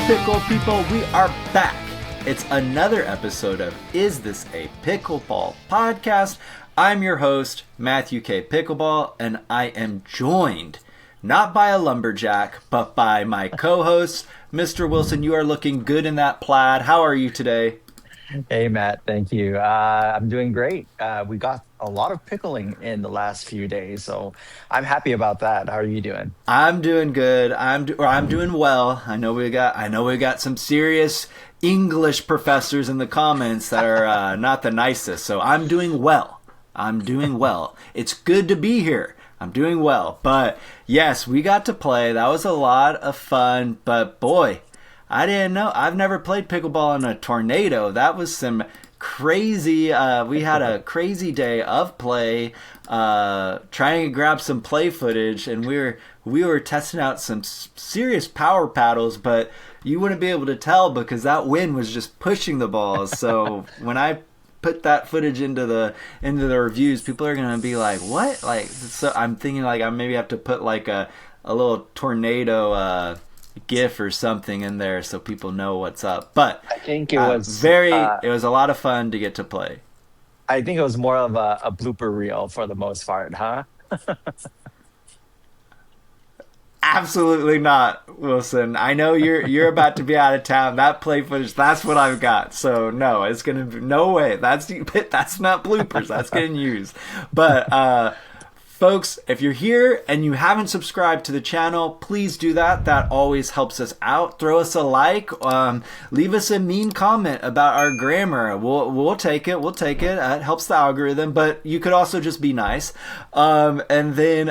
Pickle people, we are back. It's another episode of Is This a Pickleball Podcast? I'm your host, Matthew K. Pickleball, and I am joined not by a lumberjack, but by my co-host, Mr. Wilson. You are looking good in that plaid. How are you today? Hey, Matt. Thank you. I'm doing great. We got a lot of pickling in the last few days, so I'm happy about that. How are you doing? I'm doing good. I'm doing well. I know we got some serious English professors in the comments that are not the nicest. So I'm doing well. It's good to be here. I'm doing well. But yes, we got to play. That was a lot of fun. But boy, I didn't know. I've never played pickleball in a tornado. That was some crazy. We had a crazy day of play, trying to grab some play footage, and we were testing out some serious power paddles, but you wouldn't be able to tell because that wind was just pushing the balls. So when I put that footage into the reviews, people are gonna be like, "What?" Like, so I'm thinking like I maybe have to put like a little tornado GIF or something in there so people know what's up. But I think it was it was a lot of fun to get to play. I think it was more of a blooper reel for the most part, huh? Absolutely not, Wilson. I know you're about to be out of town. That play footage, that's what I've got. So no, it's gonna be no way. That's not bloopers. That's getting used. But folks, if you're here and you haven't subscribed to the channel, please do that. That always helps us out. Throw us a like. Leave us a mean comment about our grammar. We'll take it. We'll take it. It helps the algorithm. But you could also just be nice. And then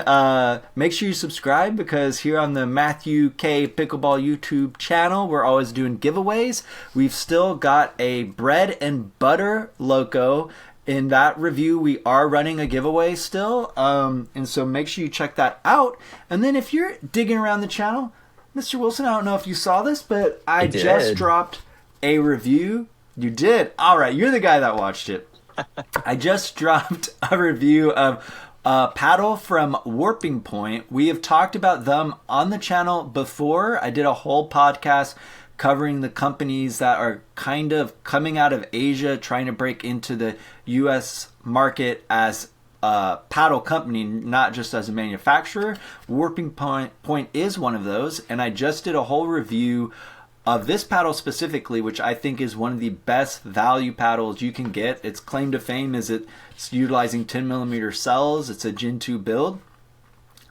make sure you subscribe, because here on the Matthew K. Pickleball YouTube channel, we're always doing giveaways. We've still got a bread and butter loco. In that review, we are running a giveaway still, and so make sure you check that out. And then if you're digging around the channel, Mr. Wilson, I don't know if you saw this, but I just dropped a review. You did? All right, you're the guy that watched it. I just dropped a review of a paddle from Warping Point. We have talked about them on the channel before. I did a whole podcast covering the companies that are kind of coming out of Asia, trying to break into the U.S. market as a paddle company, not just as a manufacturer. Warping Point is one of those, and I just did a whole review of this paddle specifically, which I think is one of the best value paddles you can get. Its claim to fame is it's utilizing 10mm cells. It's a Gen 2 build.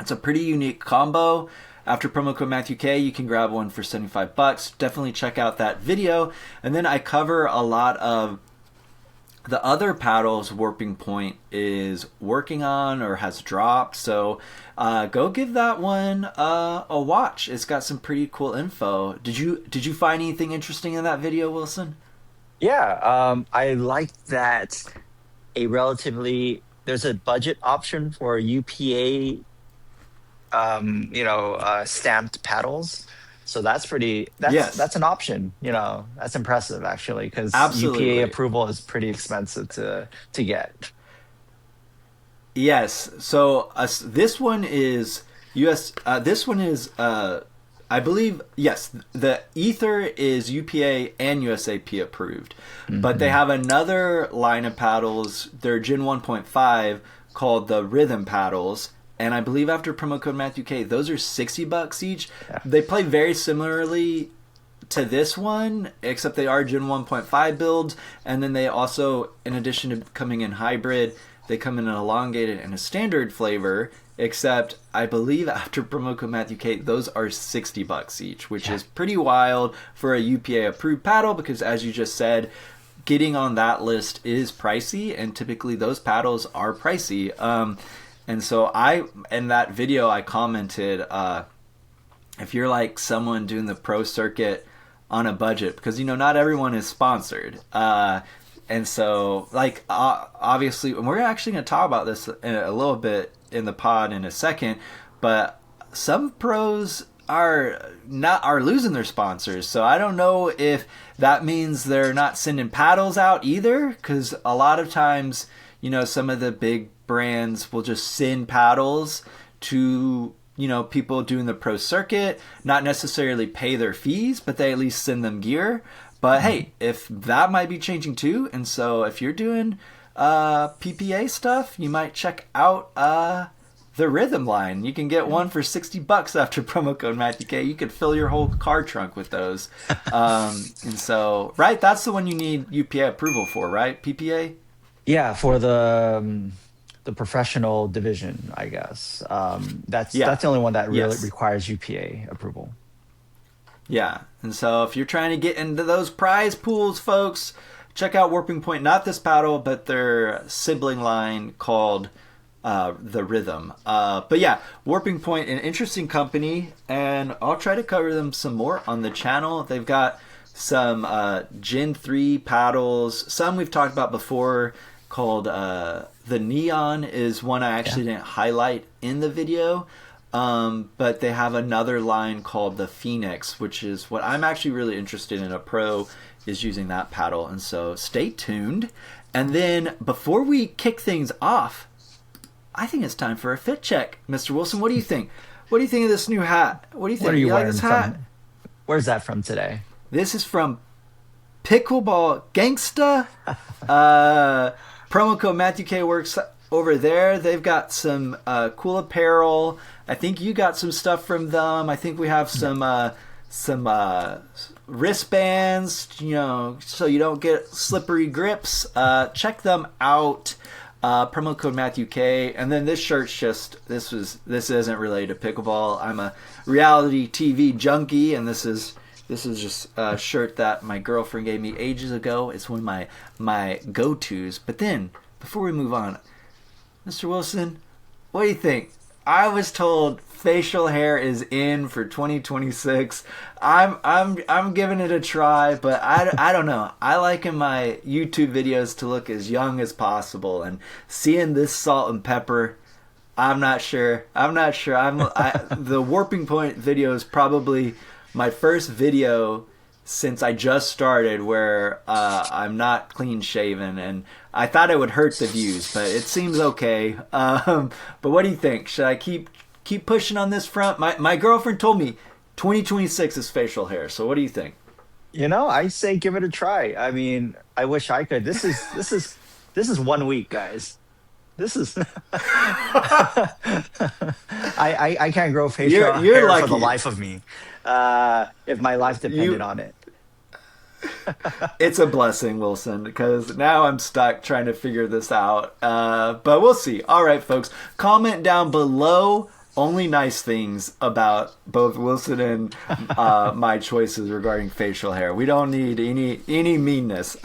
It's a pretty unique combo. After promo code Matthew K, you can grab one for $75. Definitely check out that video. And then I cover a lot of the other paddles Warping Point is working on or has dropped. So go give that one a watch. It's got some pretty cool info. Did you find anything interesting in that video, Wilson? Yeah, I like that there's a budget option for UPA stamped paddles. So that's an option. That's impressive actually, because UPA approval is pretty expensive to get. Yes. So this one is US. This one is I believe, yes, the Ether is UPA and USAP approved. Mm-hmm. But they have another line of paddles. They're Gen 1.5 called the Rhythm paddles. And I believe after promo code Matthew K, those are $60 each. Yeah. They play very similarly to this one, except they are Gen 1.5 builds. And then they also, in addition to coming in hybrid, they come in an elongated and a standard flavor. Except I believe after promo code Matthew K, those are $60 each, which is pretty wild for a UPA approved paddle, because as you just said, getting on that list is pricey, and typically those paddles are pricey. And so in that video, I commented, if you're like someone doing the pro circuit on a budget, because, not everyone is sponsored. And so, like, obviously, and we're actually going to talk about this a little bit in the pod in a second, but some pros are losing their sponsors. So I don't know if that means they're not sending paddles out either, because a lot of times, some of the big brands will just send paddles to people doing the pro circuit not necessarily pay their fees, but they at least send them gear. But hey, if that might be changing too, and so if you're doing PPA stuff, you might check out the Rhythm line. You can get one for $60 after promo code Matthew K. You could fill your whole car trunk with those. And so, right, that's the one you need UPA approval for, right? PPA? Yeah, for the professional division, I guess. That's the only one that really requires UPA approval. Yeah, and so if you're trying to get into those prize pools, folks, check out Warping Point. Not this paddle, but their sibling line called the Rhythm. But yeah, Warping Point, an interesting company, and I'll try to cover them some more on the channel. They've got some Gen 3 paddles, some we've talked about before, called the Neon is one I actually didn't highlight in the video. But they have another line called the Phoenix, which is what I'm actually really interested in. A pro is using that paddle, and so stay tuned. And then before we kick things off, I think it's time for a fit check. Mr. Wilson, what do you think? What do you think of this new hat? What do you think? What are you like wearing this hat? Where's that from today? This is from Pickleball Gangsta. Promo code Matthew K works over there. They've got some cool apparel. I think you got some stuff from them. I think we have some wristbands, so you don't get slippery grips. Check them out. Promo code Matthew K. And then this shirt's just this isn't related to pickleball. I'm a reality TV junkie, and this is just a shirt that my girlfriend gave me ages ago. It's one of my go-tos. But then, before we move on, Mr. Wilson, what do you think? I was told facial hair is in for 2026. I'm giving it a try, but I don't know. I like in my YouTube videos to look as young as possible, and seeing this salt and pepper, I'm not sure. The Warping Point video is probably my first video since I just started where I'm not clean shaven, and I thought it would hurt the views, but it seems okay. But what do you think? Should I keep pushing on this front? My girlfriend told me 2026 is facial hair. So what do you think? I say give it a try. I mean, I wish I could. This is 1 week, guys. This is I can't grow facial hair for the life of me. If my life depended on it. It's a blessing, Wilson, because now I'm stuck trying to figure this out. But we'll see. All right, folks. Comment down below only nice things about both Wilson and my choices regarding facial hair. We don't need any meanness.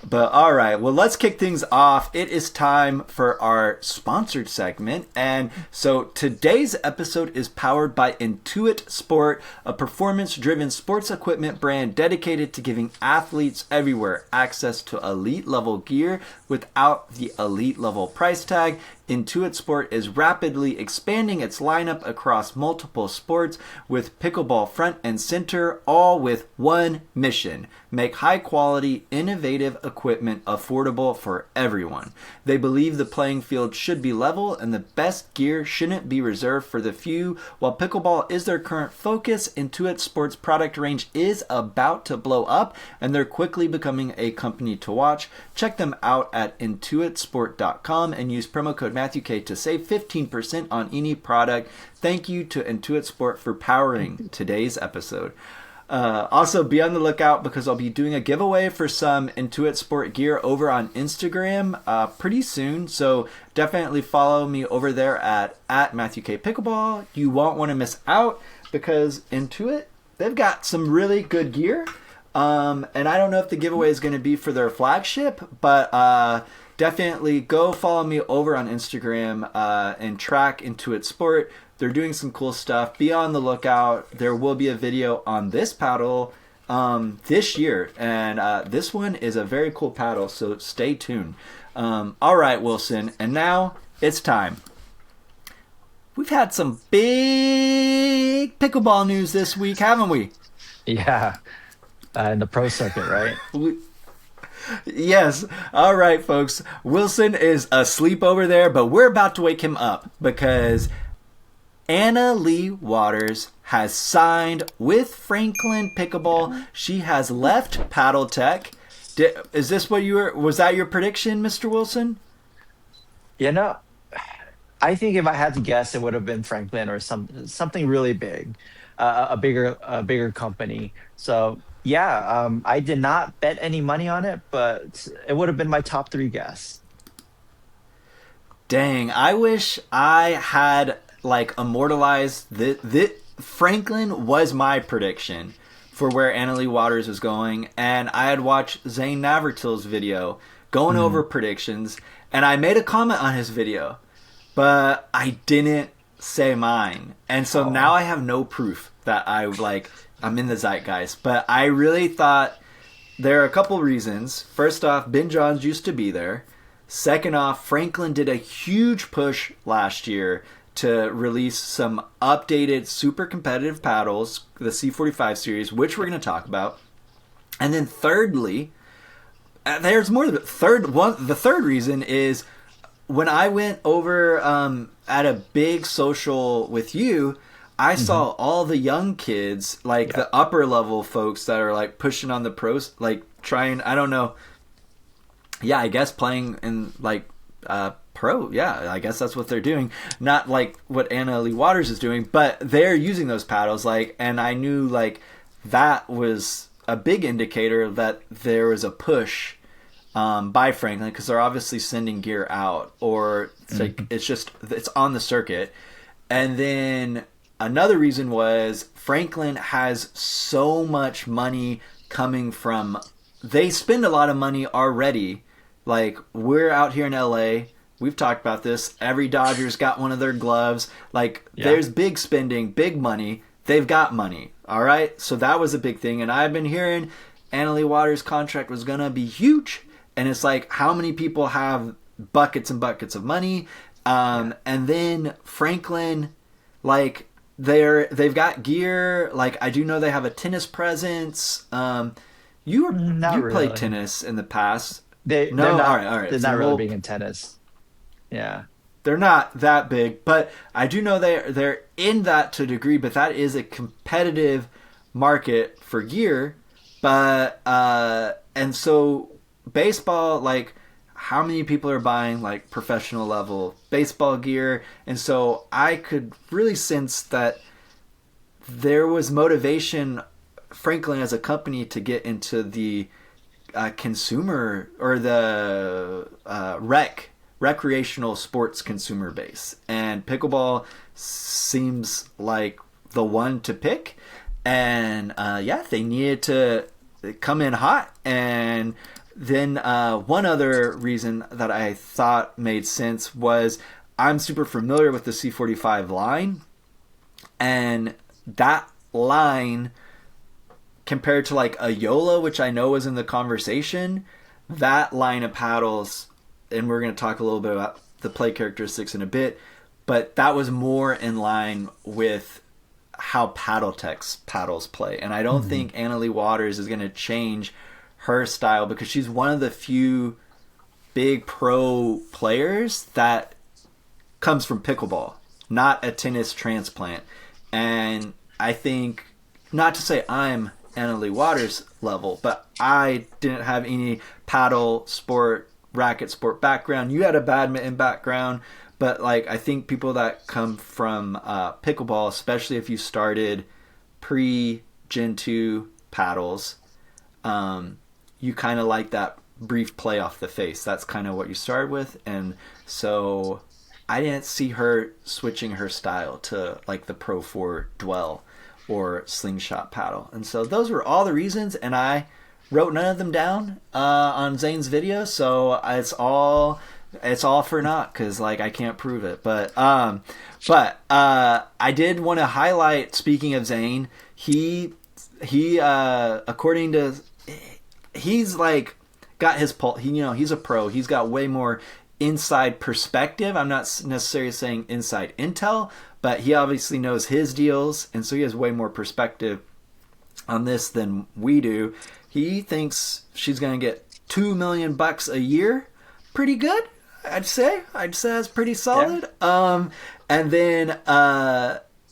But all right, well, let's kick things off. It is time for our sponsored segment. And so today's episode is powered by IntuitSport, a performance-driven sports equipment brand dedicated to giving athletes everywhere access to elite-level gear without the elite-level price tag. IntuitSport is rapidly expanding its lineup across multiple sports with pickleball front and center, all with one mission: make high-quality, innovative equipment affordable for everyone. They believe the playing field should be level and the best gear shouldn't be reserved for the few. While pickleball is their current focus, IntuitSport's product range is about to blow up, and they're quickly becoming a company to watch. Check them out at IntuitSport.com and use promo code Matthew K to save 15% on any product. Thank you to IntuitSport for powering today's episode. Also, be on the lookout because I'll be doing a giveaway for some IntuitSport gear over on Instagram pretty soon. So definitely follow me over there at Matthew K Pickleball. You won't want to miss out because Intuit, they've got some really good gear. And I don't know if the giveaway is going to be for their flagship, but definitely go follow me over on Instagram and track IntuitSport. They're doing some cool stuff. Be on the lookout. There will be a video on this paddle this year, and this one is a very cool paddle, so stay tuned. All right, Wilson, and now it's time. We've had some big pickleball news this week, haven't we? Yeah, in the pro circuit, right? Yes. All right, folks. Wilson is asleep over there, but we're about to wake him up because Anna Leigh Waters has signed with Franklin Pickleball. She has left Paddle Tech. Is this what was that your prediction, Mr. Wilson? You know, I think if I had to guess, it would have been Franklin or something really big, a bigger company. So yeah, I did not bet any money on it, but it would have been my top 3 guess. Dang, I wish I had like immortalized this. Franklin was my prediction for where Anna Leigh Waters was going, and I had watched Zane Navratil's video going over predictions, and I made a comment on his video, but I didn't say mine, and so now I have no proof that I'm in the zeitgeist. But I really thought there are a couple reasons. First off, Ben Johns used to be there. Second off, Franklin did a huge push last year to release some updated super competitive paddles, the C45 series, which we're going to talk about. And then thirdly, there's more than the third reason is when I went over at a big social with you, I saw all the young kids, the upper level folks that are like pushing on the pros, like trying, I don't know. Yeah, I guess playing in pro. Yeah, I guess that's what they're doing. Not like what Anna Leigh Waters is doing, but they're using those paddles. And I knew that was a big indicator that there was a push by Franklin, because they're obviously sending gear out, or it's on the circuit. And then another reason was Franklin has so much money coming from. They spend a lot of money already. Like, we're out here in LA. We've talked about this. Every Dodger's got one of their gloves. There's big spending, big money. They've got money. All right? So that was a big thing. And I've been hearing Anna Leigh Waters' contract was going to be huge. And it's like, how many people have buckets and buckets of money? And then Franklin, they've got gear. I do know they have a tennis presence. You played tennis in the past. They're not, all right. They're not really big in tennis. Yeah. They're not that big, but I do know they're in that to a degree, but that is a competitive market for gear. But and so baseball, how many people are buying professional level baseball gear? And so I could really sense that there was motivation, Franklin as a company, to get into the consumer or the recreational sports consumer base, and pickleball seems like the one to pick. And they needed to come in hot. And then one other reason that I thought made sense was I'm super familiar with the C45 line, and that line compared to a Yola, which I know was in the conversation, that line of paddles, and we're going to talk a little bit about the play characteristics in a bit, but that was more in line with how Paddle Tech's paddles play. And I don't think Anna Leigh Waters is going to change her style, because she's one of the few big pro players that comes from pickleball, not a tennis transplant. And I think, not to say I'm Anna Leigh Waters level, but I didn't have any paddle sport, racket sport background. You had a badminton background, but I think people that come from pickleball, especially if you started pre Gen 2 paddles, you kind of like that brief play off the face. That's kind of what you started with. And so I didn't see her switching her style to the Pro 4 Dwell or slingshot paddle. And so those were all the reasons, and I wrote none of them down on Zane's video, so it's all for naught, because I can't prove it. But I did want to highlight, speaking of Zane, he according to, he's got his pulse. He's a pro. He's got way more inside perspective. I'm not necessarily saying inside intel, but he obviously knows his deals, and so he has way more perspective on this than we do. He thinks she's going to get $2 million a year. Pretty good. I'd say that's pretty Yeah. solid. And then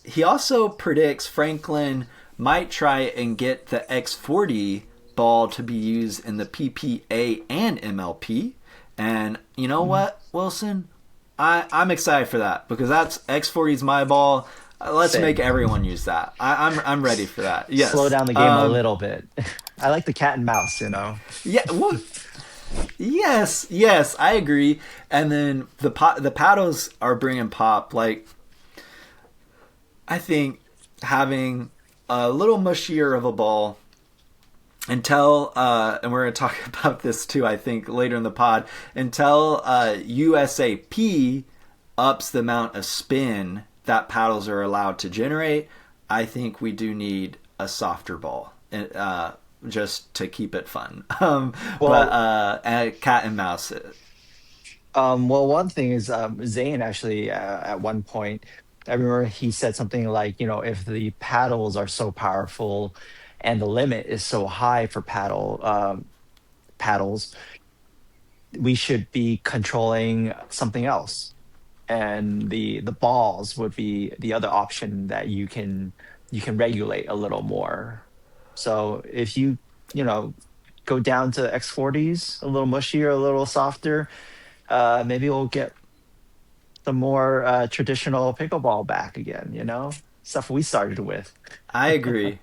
he also predicts Franklin might try and get the X40 ball to be used in the PPA and MLP. And you know what, Wilson? I'm excited for that because that's X40's my ball. Let's Same. make everyone use that. I'm ready for that. Slow Yes. down the game a little bit. I like the cat and mouse, you know. Yeah. Well, yes. Yes. I agree. And then the paddles are bringing pop. Like I think having a little mushier of a ball until and we're going to talk about this too I think later in the pod until USAP ups the amount of spin that paddles are allowed to generate. I think we do need a softer ball just to keep it fun. But Well, cat and mouse. well, one thing is Zane actually at one point, I remember he said something like, you know, if the paddles are so powerful and the limit is so high for paddles, we should be controlling something else, and the balls would be the other option that you can regulate a little more. So if you know go down to X40s, a little mushier, a little softer, maybe we'll get the more traditional pickleball back again, you know? Stuff we started with. I agree.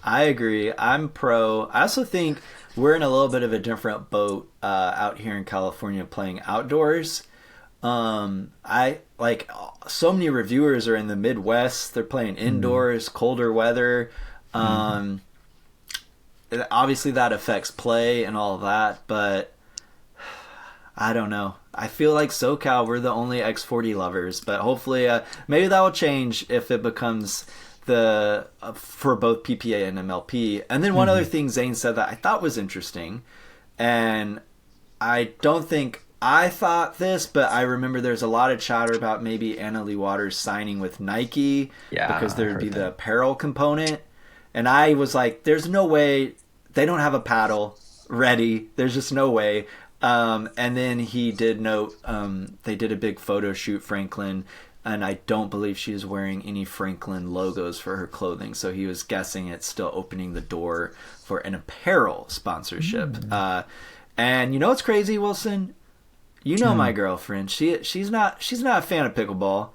I agree. I'm pro. I also think we're in a little bit of a different boat out here in California playing outdoors. I like so many reviewers are in the Midwest. They're playing Mm. indoors, colder weather. Hmm. Um, Obviously, that affects play and all of that, but I don't know. I feel like SoCal, we're the only X40 lovers, but hopefully, maybe that will change if it becomes the for both PPA and MLP. And then one other Hmm. thing Zane said that I thought was interesting, and I don't think I thought this, but I remember there's a lot of chatter about maybe Anna Lee Waters signing with Nike because Yeah, I there would be heard the that. apparel component. And I was like, there's no way they don't have a paddle ready. There's just no way. And then he did note they did a big photo shoot, Franklin, and I don't believe she is wearing any Franklin logos for her clothing. So he was guessing it's still opening the door for an apparel sponsorship. Mm. And you know what's crazy, Wilson? You know my Mm. girlfriend. She's not a fan of pickleball.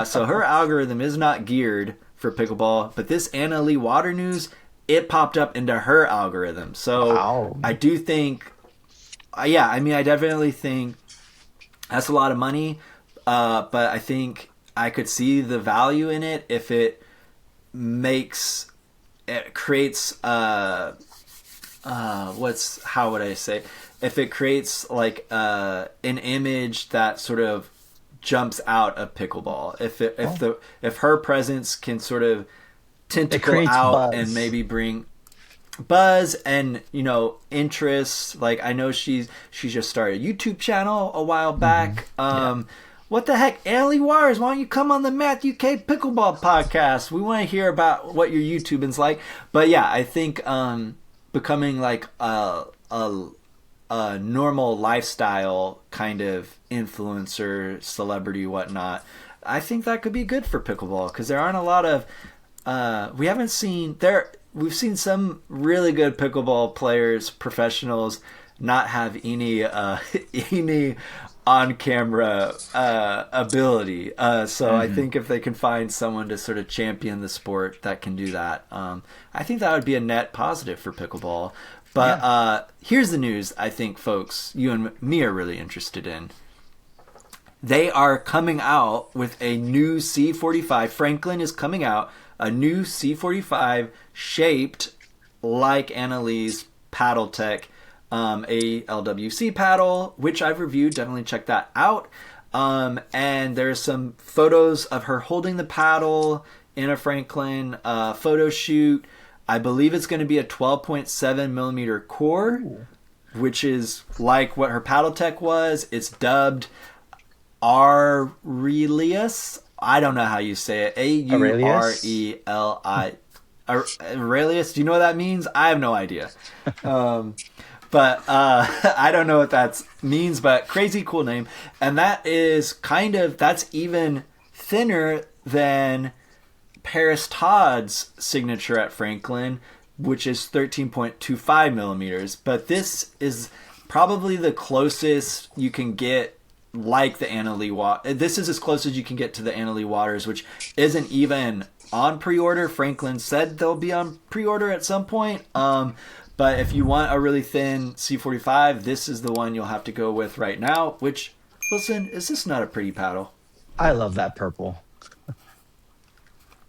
So her algorithm is not geared for pickleball. But this Anna Lee Water news, it popped up into her algorithm. So Wow. I do think, yeah, I mean, I definitely think that's a lot of money. But I think I could see the value in it if makes it creates what's how would I say if it creates like an image that sort of jumps out of pickleball Oh. if her presence can sort of It tentacle creates out and buzz. maybe bring buzz and interest. Like I know she just started a YouTube channel a while Hmm. back. Yeah. What the heck, Allie Wires? Why don't you come on the Matthew K Pickleball podcast? We want to hear about what your YouTubing's like. But yeah, I think becoming like a normal lifestyle kind of influencer, celebrity, whatnot. I think that could be good for pickleball because there aren't a lot of we haven't seen there. We've seen some really good pickleball players, professionals, not have any any on camera ability. So I Hmm. think if they can find someone to sort of champion the sport that can do that, I think that would be a net positive for pickleball. But Yeah. here's the news I think folks, you and me are really interested in. They are coming out with a new C45. Franklin is coming out a new C45 shaped like Annalee's paddle tech, a LWC paddle, which I've reviewed. Definitely check that out. And there's some photos of her holding the paddle in a Franklin photo shoot. I believe it's going to be a 12.7 millimeter core, Ooh. which is like what her paddle tech was. It's dubbed Aurelius. I don't know how you say it. Aurelius. Aureli. Aurelius. Do you know what that means? I have no idea. Um, but I don't know what that means, but crazy cool name. And that is that's even thinner than Paris Todd's signature at Franklin, which is 13.25 millimeters. But this is probably the closest you can get, like the Anna Leigh water. This is as close as you can get to the Anna Leigh waters, which isn't even on pre-order. Franklin said they'll be on pre-order at some point. But if you want a really thin C45, this is the one you'll have to go with right now. Which, listen, is this not a pretty paddle? I love that purple.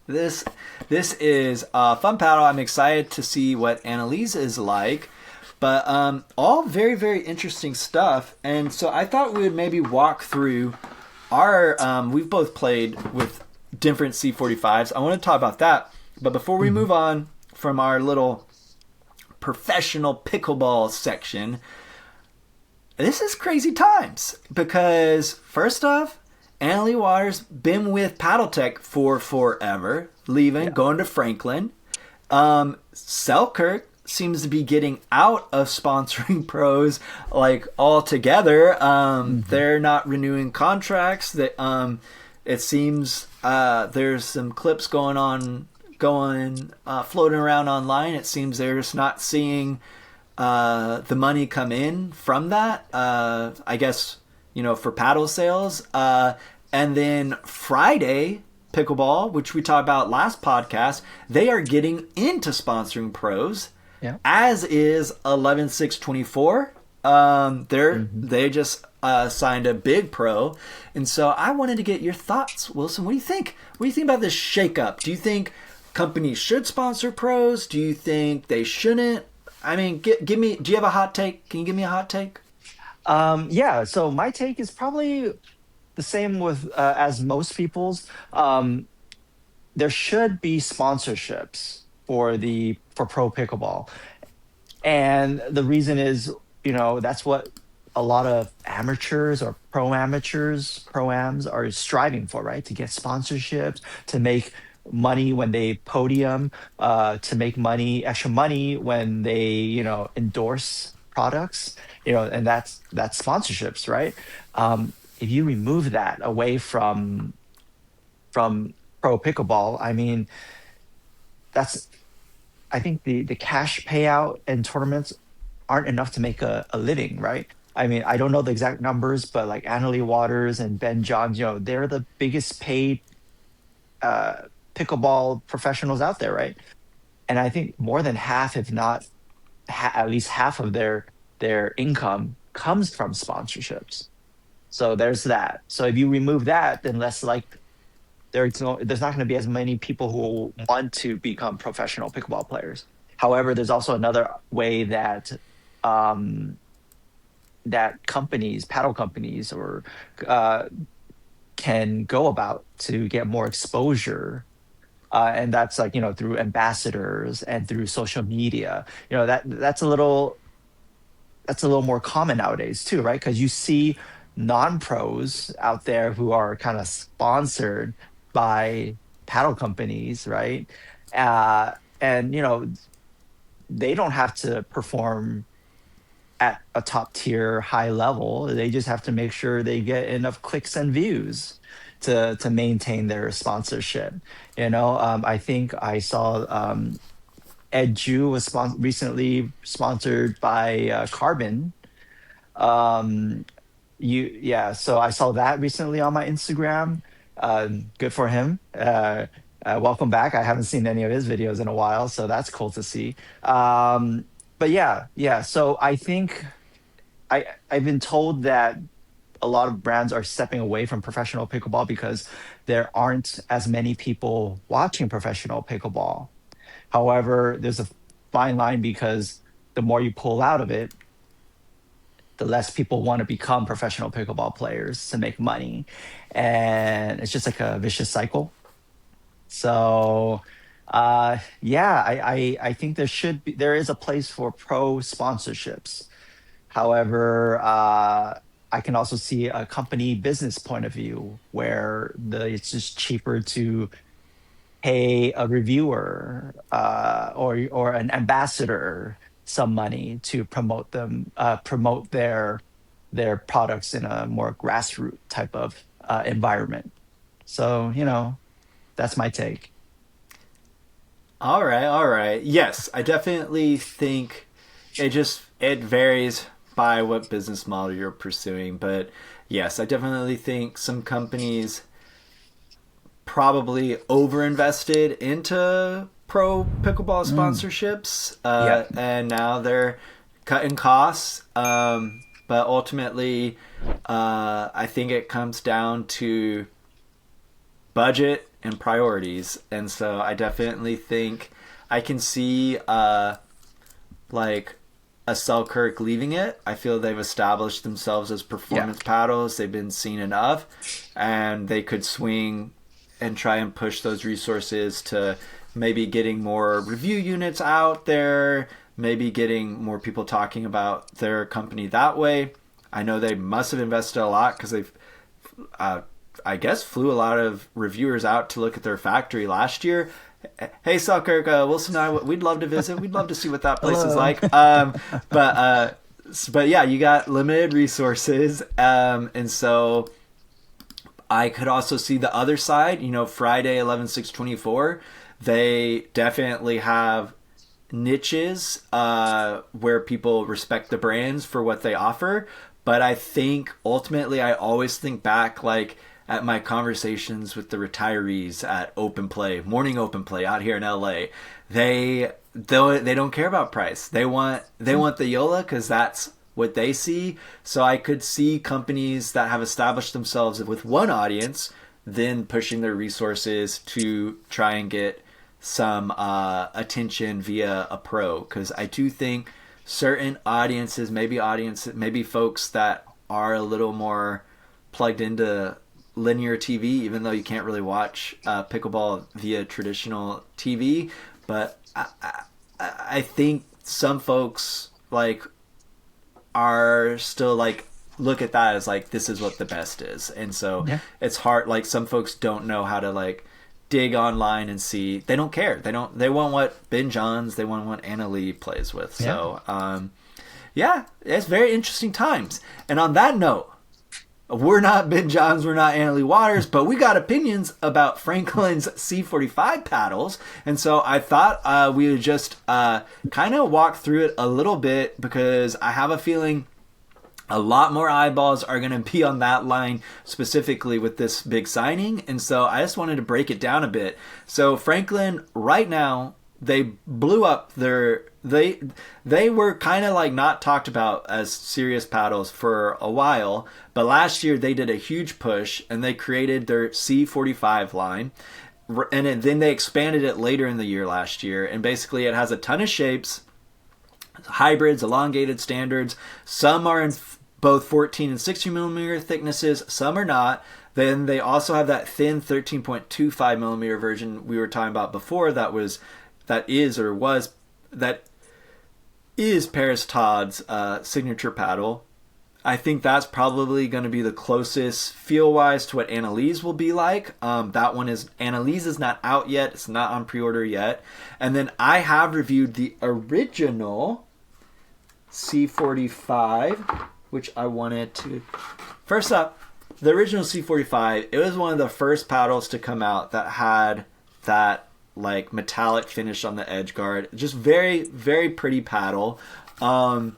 This is a fun paddle. I'm excited to see what Anna Leigh's is like. But all very, very interesting stuff. And so I thought we would maybe walk through our... we've both played with different C45s. I want to talk about that. But before we move on from our little professional pickleball section, this is crazy times. Because first off, Anna Leigh Waters been with PaddleTech for forever, leaving, going to Franklin. Selkirk seems to be getting out of sponsoring pros like altogether. They're not renewing contracts. That it seems there's some clips floating around online. It seems they're just not seeing the money come in from that. I guess, for paddle sales. And then Friday Pickleball, which we talked about last podcast, they are getting into sponsoring pros. Yeah. As is 11/6/24. They just signed a big pro, and so I wanted to get your thoughts, Wilson. What do you think? What do you think about this shakeup? Do you think companies should sponsor pros? Do you think they shouldn't? I mean, give me. Do you have a hot take? Can you give me a hot take? Yeah. So my take is probably the same with as most people's. There should be sponsorships for pro pickleball, and the reason is, that's what a lot of amateurs or pro-ams are striving for, right? To get sponsorships, to make money when they podium, to make extra money when they endorse products, and that's sponsorships, right? If you remove that away from pro pickleball, I mean, I think the cash payout and tournaments aren't enough to make a living, right? I mean, I don't know the exact numbers, but like Anna Leigh Waters and Ben Johns, they're the biggest paid pickleball professionals out there, right? And I think more than half, if not at least half of their income comes from sponsorships. So there's that. So if you remove that, then there's not going to be as many people who want to become professional pickleball players. However, there's also another way that paddle companies or can go about to get more exposure, and that's through ambassadors and through social media. That's a little more common nowadays too, right? Because you see non-pros out there who are kind of sponsored by paddle companies, right? And they don't have to perform at a top tier high level. They just have to make sure they get enough clicks and views to maintain their sponsorship. I think I saw Ed Ju was recently sponsored by Carbon. So I saw that recently on my Instagram. Good for him. Welcome back. I haven't seen any of his videos in a while, so that's cool to see. But yeah. So I think I've been told that a lot of brands are stepping away from professional pickleball because there aren't as many people watching professional pickleball. However, there's a fine line because the more you pull out of it, the less people want to become professional pickleball players to make money. And it's just like a vicious cycle. So, I think there is a place for pro sponsorships. However, I can also see a company business point of view where it's just cheaper to pay a reviewer or an ambassador some money to promote their products in a more grassroots type of environment. So, that's my take. All right, all right. Yes, I definitely think it varies by what business model you're pursuing, but yes, I definitely think some companies probably overinvested into pro pickleball Mm. sponsorships, Yep. and now they're cutting costs. But ultimately, I think it comes down to budget and priorities, and so I definitely think I can see like a Selkirk leaving it. I feel they've established themselves as Yeah. performance paddles. They've been seen enough, and they could swing and try and push those resources to maybe getting more review units out there, maybe getting more people talking about their company that way. I know they must have invested a lot because they've, uh, I guess, flew a lot of reviewers out to look at their factory last year. Hey, Selkirk, Wilson and I, we'd love to visit. We'd love to see what that place is Hello. like. But but yeah, you got limited resources, and so I could also see the other side. Friday 11/6/24, they definitely have niches where people respect the brands for what they offer. But I think ultimately, I always think back like at my conversations with the retirees at Open Play, morning Open Play out here in LA. They don't care about price. They want the Yola because that's what they see. So I could see companies that have established themselves with one audience then pushing their resources to try and get some attention via a pro, because I do think certain maybe folks that are a little more plugged into linear TV, even though you can't really watch pickleball via traditional TV. But I think some folks like are still like look at that as like this is what the best is, and so Yeah. it's hard. Like some folks don't know how to like dig online and see. They don't care. They want what Ben Johns. They want what Anna Leigh plays with. Yeah. So yeah, it's very interesting times. And on that note, we're not Ben Johns, we're not Anna Leigh Waters, but we got opinions about Franklin's C45 paddles. And so I thought we would just kind of walk through it a little bit, because I have a feeling a lot more eyeballs are going to be on that line specifically with this big signing. And so I just wanted to break it down a bit. So Franklin right now, they blew up they were kind of like not talked about as serious paddles for a while, but last year they did a huge push and they created their C45 line, and then they expanded it later in the year last year, and basically it has a ton of shapes, hybrids, elongated, standards. Some are in both 14 and 16 millimeter thicknesses, some are not. Then they also have that thin 13.25 millimeter version we were talking about before, that is Paris Todd's signature paddle. I think that's probably going to be the closest feel-wise to what Anna Leigh's will be like. Anna Leigh's is not out yet. It's not on pre-order yet. And then I have reviewed the original C45, which I wanted to... First up, the original C45, it was one of the first paddles to come out that had that like metallic finish on the edge guard. Just very, very pretty paddle. And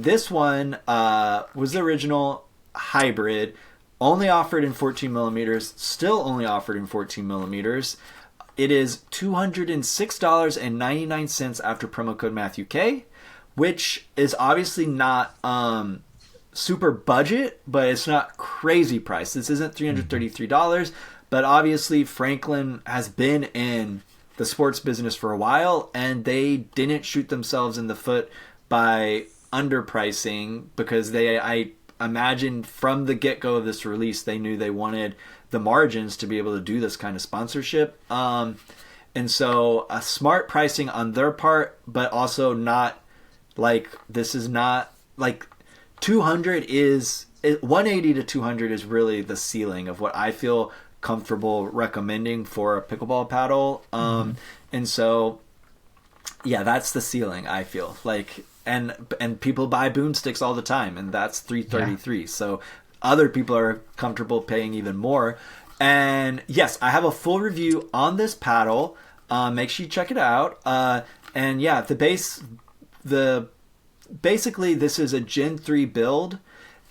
this one was the original hybrid, only offered in 14 millimeters, still only offered in 14 millimeters. It is $206.99 after promo code Matthew K, which is obviously not super budget, but it's not crazy price. This isn't $333, but obviously Franklin has been in the sports business for a while, and they didn't shoot themselves in the foot by underpricing, because I imagine from the get-go of this release, they knew they wanted the margins to be able to do this kind of sponsorship. And so a smart pricing on their part, but also not like, this is not like 200 is 180 to 200 is really the ceiling of what I feel comfortable recommending for a pickleball paddle. And so Yeah, that's the ceiling. I feel like, and people buy boomsticks all the time, and that's Yeah. 333. So other people are comfortable paying even more. And yes, I have a full review on this paddle. Make sure you check it out. And yeah, the basically this is a Gen 3 build.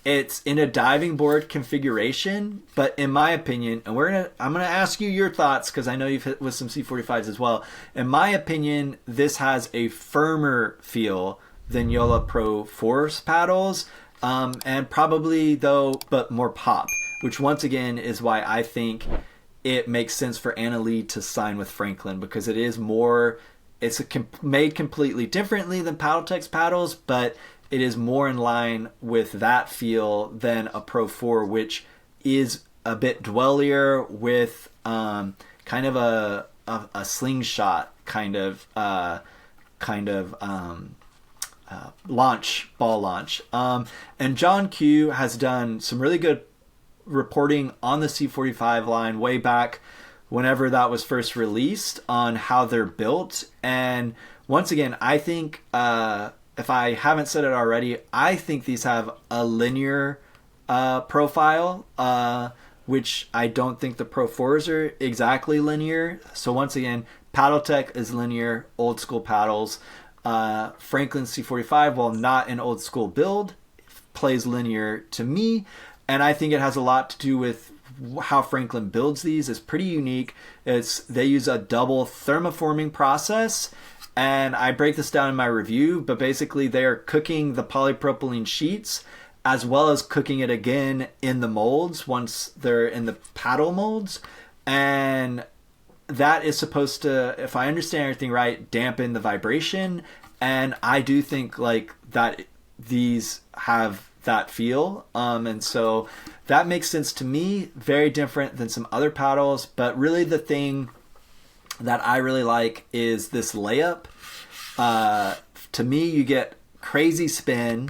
It's in a diving board configuration, but in my opinion, and I'm gonna ask you your thoughts because I know you've hit with some C45s as well. In my opinion, this has a firmer feel than Yola Pro Force paddles, and probably though, but more pop. Which once again is why I think it makes sense for Anna Leigh to sign with Franklin because it is more. Made completely differently than Paddletech's paddles, but it is more in line with that feel than a Pro 4, which is a bit dwellier with kind of a slingshot ball launch. And John Q has done some really good reporting on the C45 line way back whenever that was first released on how they're built. And once again, I think if I haven't said it already, I think these have a linear profile, which I don't think the Pro 4s are exactly linear. So once again, Paddletech is linear, old school paddles. Franklin C45, while not an old school build, plays linear to me. And I think it has a lot to do with how Franklin builds these. It's pretty unique. They use a double thermoforming process, and I break this down in my review, but basically they are cooking the polypropylene sheets as well as cooking it again in the molds once they're in the paddle molds. And that is supposed to, if I understand everything right, dampen the vibration. And I do think like that these have that feel. And so that makes sense to me. Very different than some other paddles, but really the thing that I really like is this layup. To me, you get crazy spin.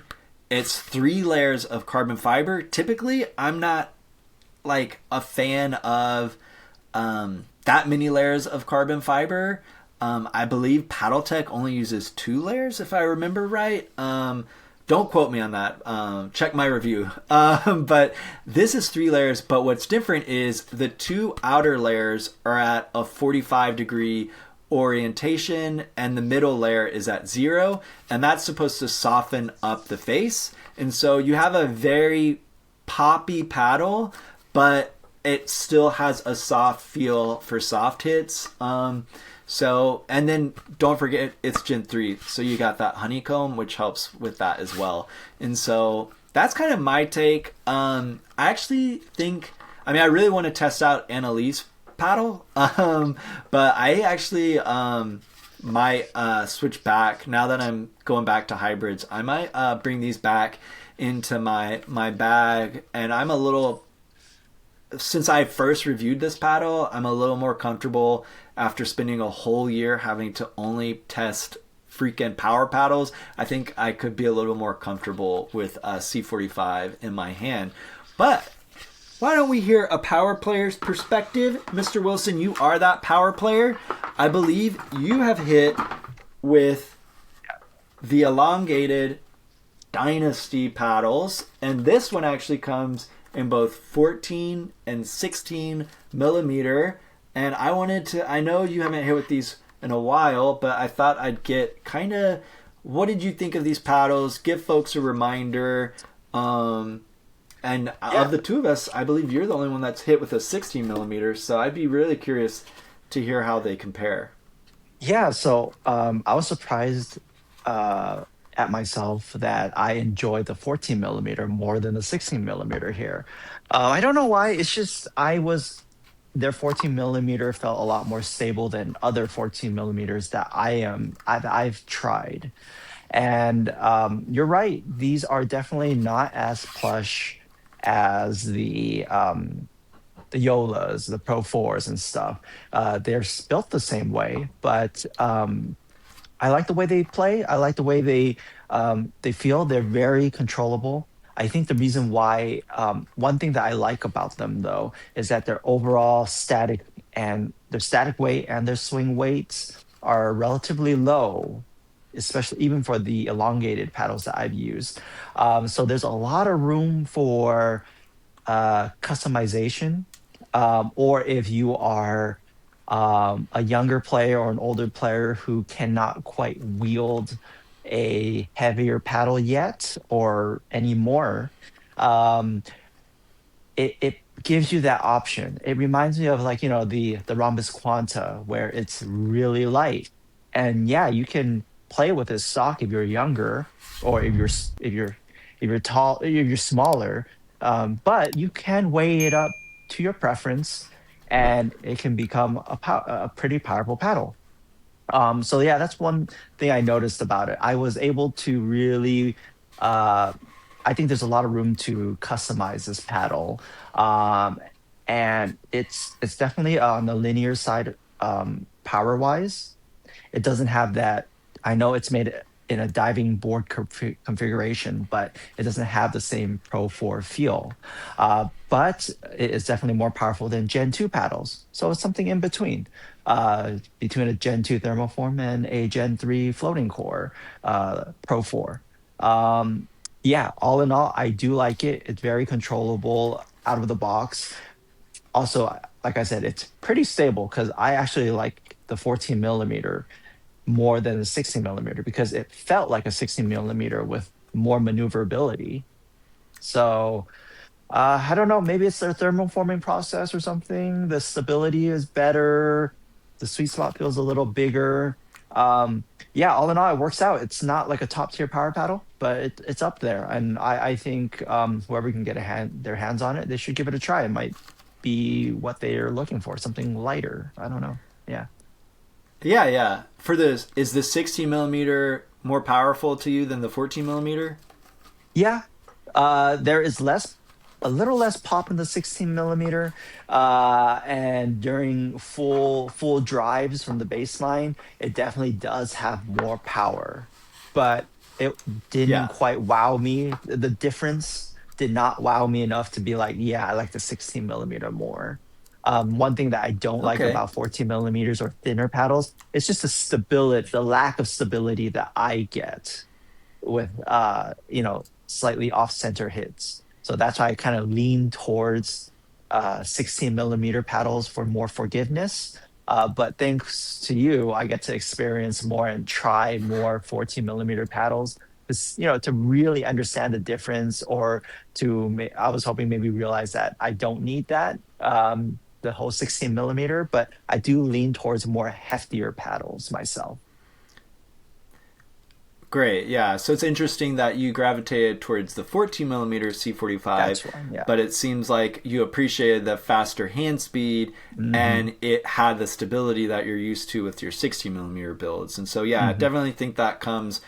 It's 3 layers of carbon fiber. Typically, I'm not like a fan of that many layers of carbon fiber. I believe Paddletech only uses 2 layers, if I remember right. Don't quote me on that. Check my review. But this is 3 layers. But what's different is the 2 outer layers are at a 45-degree orientation, and the middle layer is at 0. And that's supposed to soften up the face. And so you have a very poppy paddle, but it still has a soft feel for soft hits. So, and then don't forget it's Gen 3, so you got that honeycomb, which helps with that as well. And so that's kind of my take. I actually think, I mean, I really want to test out Anna Leigh's paddle, but I actually might switch back now that I'm going back to hybrids. I might bring these back into my bag, and I'm a little. Since I first reviewed this paddle, I'm a little more comfortable after spending a whole year having to only test freaking power paddles. I think I could be a little more comfortable with a C45 in my hand. But why don't we hear a power player's perspective? Mr. Wilson, you are that power player. I believe you have hit with the Elongated Dynasty paddles, and this one actually comes in both 14 and 16 millimeter. And I know you haven't hit with these in a while, but I thought I'd get kind of, what did you think of these paddles? Give folks a reminder. And of the two of us, I believe you're the only one that's hit with a 16 millimeter. So I'd be really curious to hear how they compare. Yeah, so I was surprised at myself that I enjoyed the 14 millimeter more than the 16 millimeter here. I don't know why. It's just their 14 millimeter felt a lot more stable than other 14 millimeters that I've tried. And you're right; these are definitely not as plush as the Yolas, the Pro 4s and stuff. They're built the same way, but I like the way they play. I like the way they feel. They're very controllable. I think the reason why one thing that I like about them though is that their overall static and their static weight and their swing weights are relatively low, especially even for the elongated paddles that I've used. So there's a lot of room for customization, or if you are a younger player or an older player who cannot quite wield a heavier paddle yet or anymore, um, it gives you that option. It reminds me of, like, the Rhombus Quanta, where it's really light, and yeah, you can play with this stock if you're younger, or if you're tall, if you're smaller, but you can weigh it up to your preference, and it can become a pretty powerful paddle. So yeah, that's one thing I noticed about it. I was able to really, uh, I think there's a lot of room to customize this paddle, um, and it's definitely on the linear side, power wise. It doesn't have that. I know it's made in a diving board configuration, but it doesn't have the same Pro 4 feel. But it is definitely more powerful than Gen 2 paddles. So it's something in between a Gen 2 thermoform and a Gen 3 floating core Pro 4. Yeah, all in all, I do like it. It's very controllable out of the box. Also, like I said, it's pretty stable because I actually like the 14 millimeter more than the 16 millimeter because it felt like a 16 millimeter with more maneuverability. So I don't know, maybe it's their thermoforming process or something. The stability is better. The sweet spot feels a little bigger. Yeah, all in all, it works out. It's not like a top tier power paddle, but it's up there. And I think whoever can get their hands on it, they should give it a try. It might be what they're looking for, something lighter. I don't know. Yeah. Yeah, yeah. For this, is the 16 millimeter more powerful to you than the 14 millimeter? Yeah, there is a little less pop in the 16 millimeter, and during full drives from the baseline, it definitely does have more power, but it didn't Yeah. quite wow me. The difference did not wow me enough to be like, yeah, I like the 16 millimeter more. One thing that I don't like Okay. about 14 millimeters or thinner paddles, it's just the lack of stability that I get with slightly off center hits. So that's why I kind of lean towards 16 millimeter paddles for more forgiveness. But thanks to you, I get to experience more and try more 14 millimeter paddles. To really understand the difference, or I was hoping maybe realize that I don't need that, the whole 16 millimeter, but I do lean towards more heftier paddles myself. Great, yeah. So it's interesting that you gravitated towards the 14 millimeter C45, That's one, yeah. but it seems like you appreciated the faster hand speed Hmm. and it had the stability that you're used to with your 16 millimeter builds. And so, yeah, I Hmm. definitely think that comes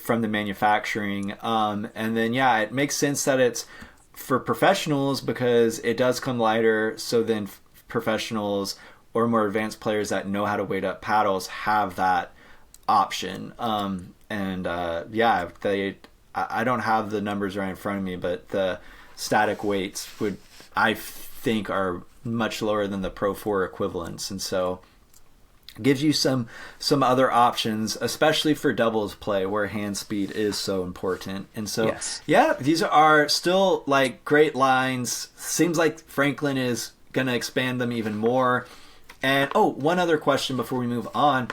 from the manufacturing. And then, yeah, it makes sense that it's for professionals because it does come lighter. So then professionals or more advanced players that know how to weight up paddles have that option. And yeah, I don't have the numbers right in front of me, but the static weights I think are much lower than the Pro 4 equivalents, and so it gives you some other options, especially for doubles play where hand speed is so important. And so Yes. yeah, these are still like great lines. Seems like Franklin is gonna expand them even more. And oh, one other question before we move on.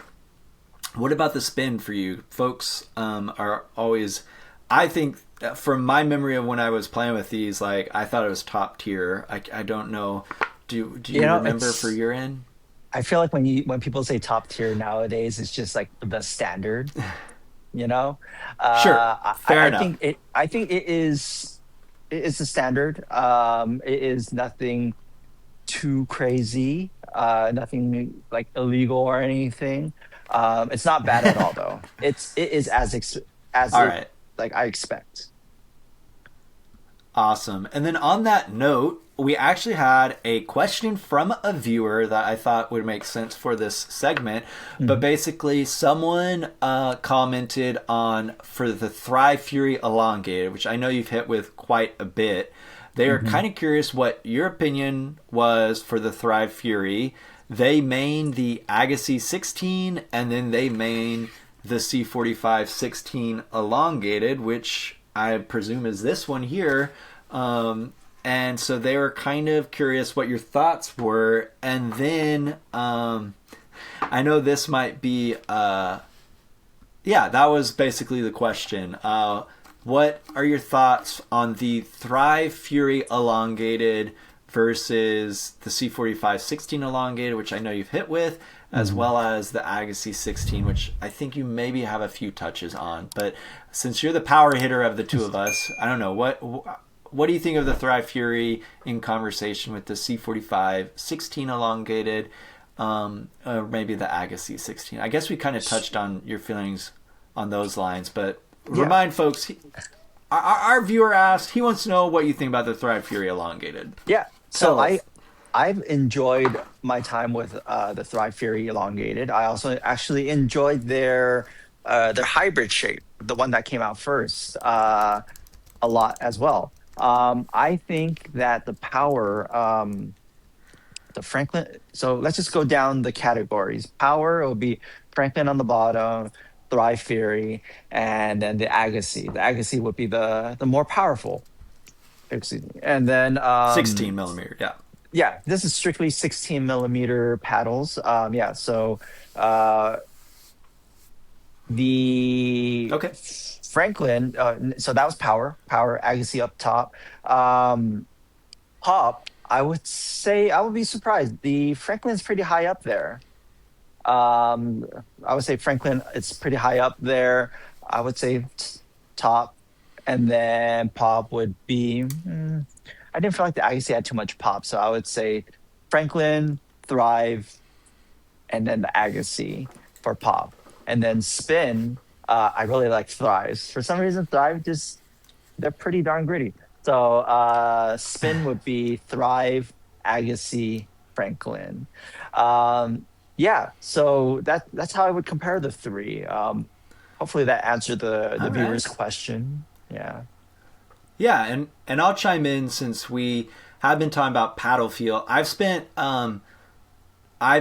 What about the spin for you? Folks are always, I think, from my memory of when I was playing with these, like I thought it was top tier. I don't know. Do You you know, remember for your end? I feel like when people say top tier nowadays, it's just like the standard, you know? Sure, fair I enough. think it is the standard. It is nothing too crazy, nothing like illegal or anything. It's not bad at all though. It is as All it right. like I expect. Awesome. And then on that note, we actually had a question from a viewer that I thought would make sense for this segment. But Mhm. basically, someone commented on for the Thrive Fury Elongated, which I know you've hit with quite a bit. They are Mhm. kind of curious what your opinion was for the Thrive Fury. they main the Agassi 16, and then they main the C45 16 Elongated, which I presume is this one here. And so they were kind of curious what your thoughts were. And then I know this might be, that was basically the question. What are your thoughts on the Thrive Fury Elongated versus the C45 16 Elongated, which I know you've hit with, as well as the Agassi 16, which I think you maybe have a few touches on. But since you're the power hitter of the two of us, I don't know, what do you think of the Thrive Fury in conversation with the C45 16 Elongated, or maybe the Agassi 16? I guess we kind of touched on your feelings on those lines, but remind folks, our viewer asked, he wants to know what you think about the Thrive Fury Elongated. Yeah. So I've enjoyed my time with the Thrive Fury Elongated. I also actually enjoyed their hybrid shape, the one that came out first, a lot as well. I think that the power, the Franklin. So let's just go down the categories. Power will be Franklin on the bottom, Thrive Fury, and then the Agassi. The Agassi would be the more powerful. Excuse me. And then 16 millimeter, yeah. Yeah, this is strictly 16 millimeter paddles. So the Franklin, so that was power Agassi up top. Pop, I would say, I would be surprised. The Franklin's pretty high up there. I would say Franklin, it's pretty high up there. I would say top, and then pop would be. I didn't feel like the Agassi had too much pop, so I would say Franklin, Thrive, and then the Agassi for pop. And then spin, I really like Thrives. For some reason, Thrive they're pretty darn gritty. So spin would be Thrive, Agassi, Franklin. So that's how I would compare the three. Hopefully that answered the viewer's question. Yeah. Yeah, and I'll chime in since we have been talking about paddle feel. I've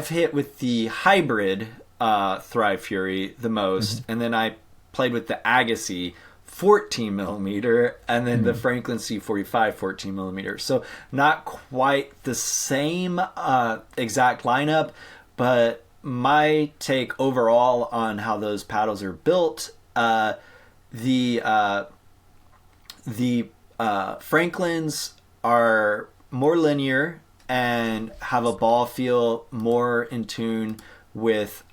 hit with the hybrid Thrive Fury the most, and then I played with the Agassi 14 millimeter, and then the Franklin C45 14 millimeter. So not quite the same exact lineup, but my take overall on how those paddles are built, the Franklins are more linear and have a ball feel more in tune with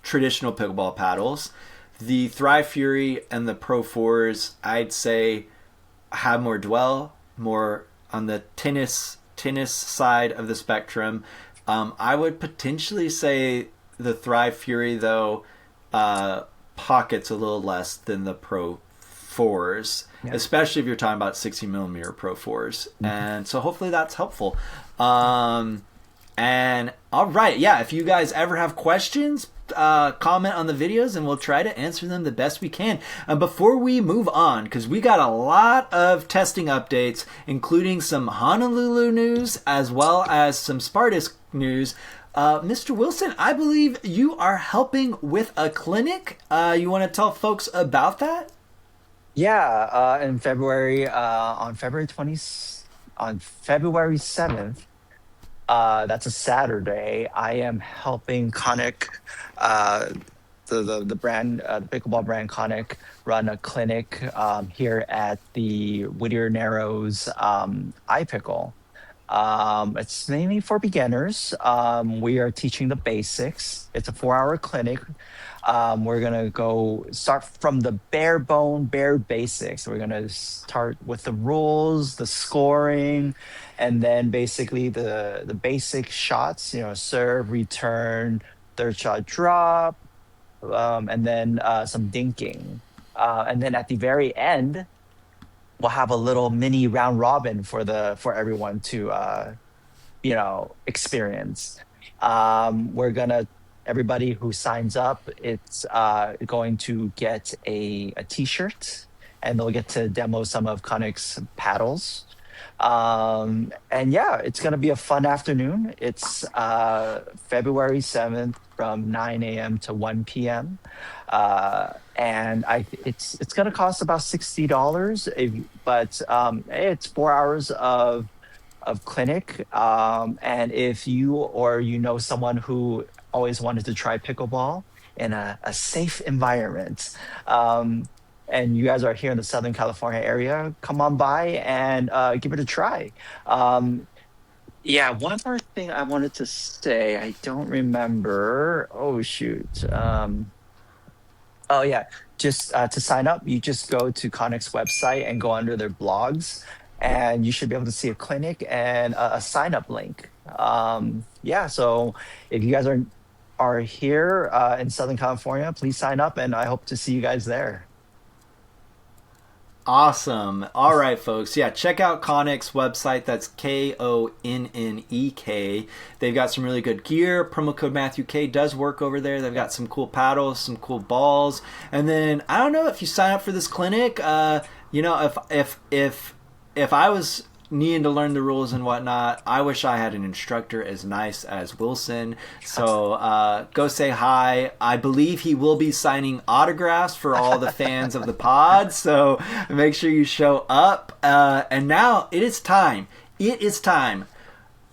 traditional pickleball paddles. The Thrive Fury and the Pro 4s, I'd say, have more dwell, more on the tennis side of the spectrum. I would potentially say the Thrive Fury, though, pockets a little less than the Pro 4s, especially if you're talking about 60 millimeter Pro 4s. And so hopefully that's helpful. And all right, if you guys ever have questions, comment on the videos and we'll try to answer them the best we can. And before we move on, because we got a lot of testing updates, including some Honolulu news as well as some Spartus news, Mr. Wilson, I believe you are helping with a clinic. You want to tell folks about that? Yeah, in February, on February 7th, that's a Saturday, I am helping Konnek, the brand, the pickleball brand Konnek, run a clinic here at the Whittier Narrows iPickle. It's mainly for beginners. We are teaching the basics. It's a 4-hour clinic. We're going to start from the bare basics. We're going to start with the rules, the scoring, and then basically the basic shots, serve, return, third shot drop, and then some dinking. And then at the very end, we'll have a little mini round robin for everyone to experience. Everybody who signs up, it's going to get a t-shirt, and they'll get to demo some of Konnek's paddles. And yeah, it's going to be a fun afternoon. It's February 7th from 9 a.m. to 1 p.m. And it's going to cost about $60, but it's 4 hours of clinic. And if you or you know someone who always wanted to try pickleball in a safe environment, and you guys are here in the Southern California area, come on by and give it a try. Um, yeah, one more thing I wanted to say, I don't remember. Oh, shoot. Oh yeah, just to sign up, you just go to Konnek's website and go under their blogs, and you should be able to see a clinic and a sign up link. Yeah, so if you guys are here in Southern California, please sign up, and I hope to see you guys there. Awesome. All right, folks. Yeah, check out Konnek's website. That's Konnek. They've got some really good gear. Promo code Matthew K does work over there. They've got some cool paddles, some cool balls. And then I don't know if you sign up for this clinic. If I was needing to learn the rules and whatnot, I wish I had an instructor as nice as Wilson. So go say hi. I believe he will be signing autographs for all the fans of the pod. So make sure you show up. And now it is time. It is time.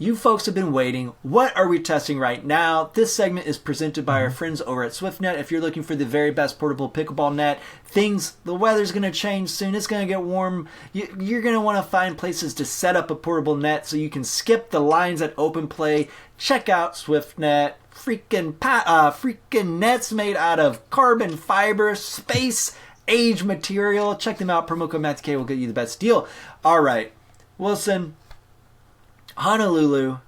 You folks have been waiting. What are we testing right now? This segment is presented by our friends over at SwiftNet. If you're looking for the very best portable pickleball net, the weather's going to change soon. It's going to get warm. You're going to want to find places to set up a portable net so you can skip the lines at open play. Check out SwiftNet. Freaking nets made out of carbon fiber, space age material. Check them out. Promo code Matthew K will get you the best deal. All right, Wilson. Honolulu,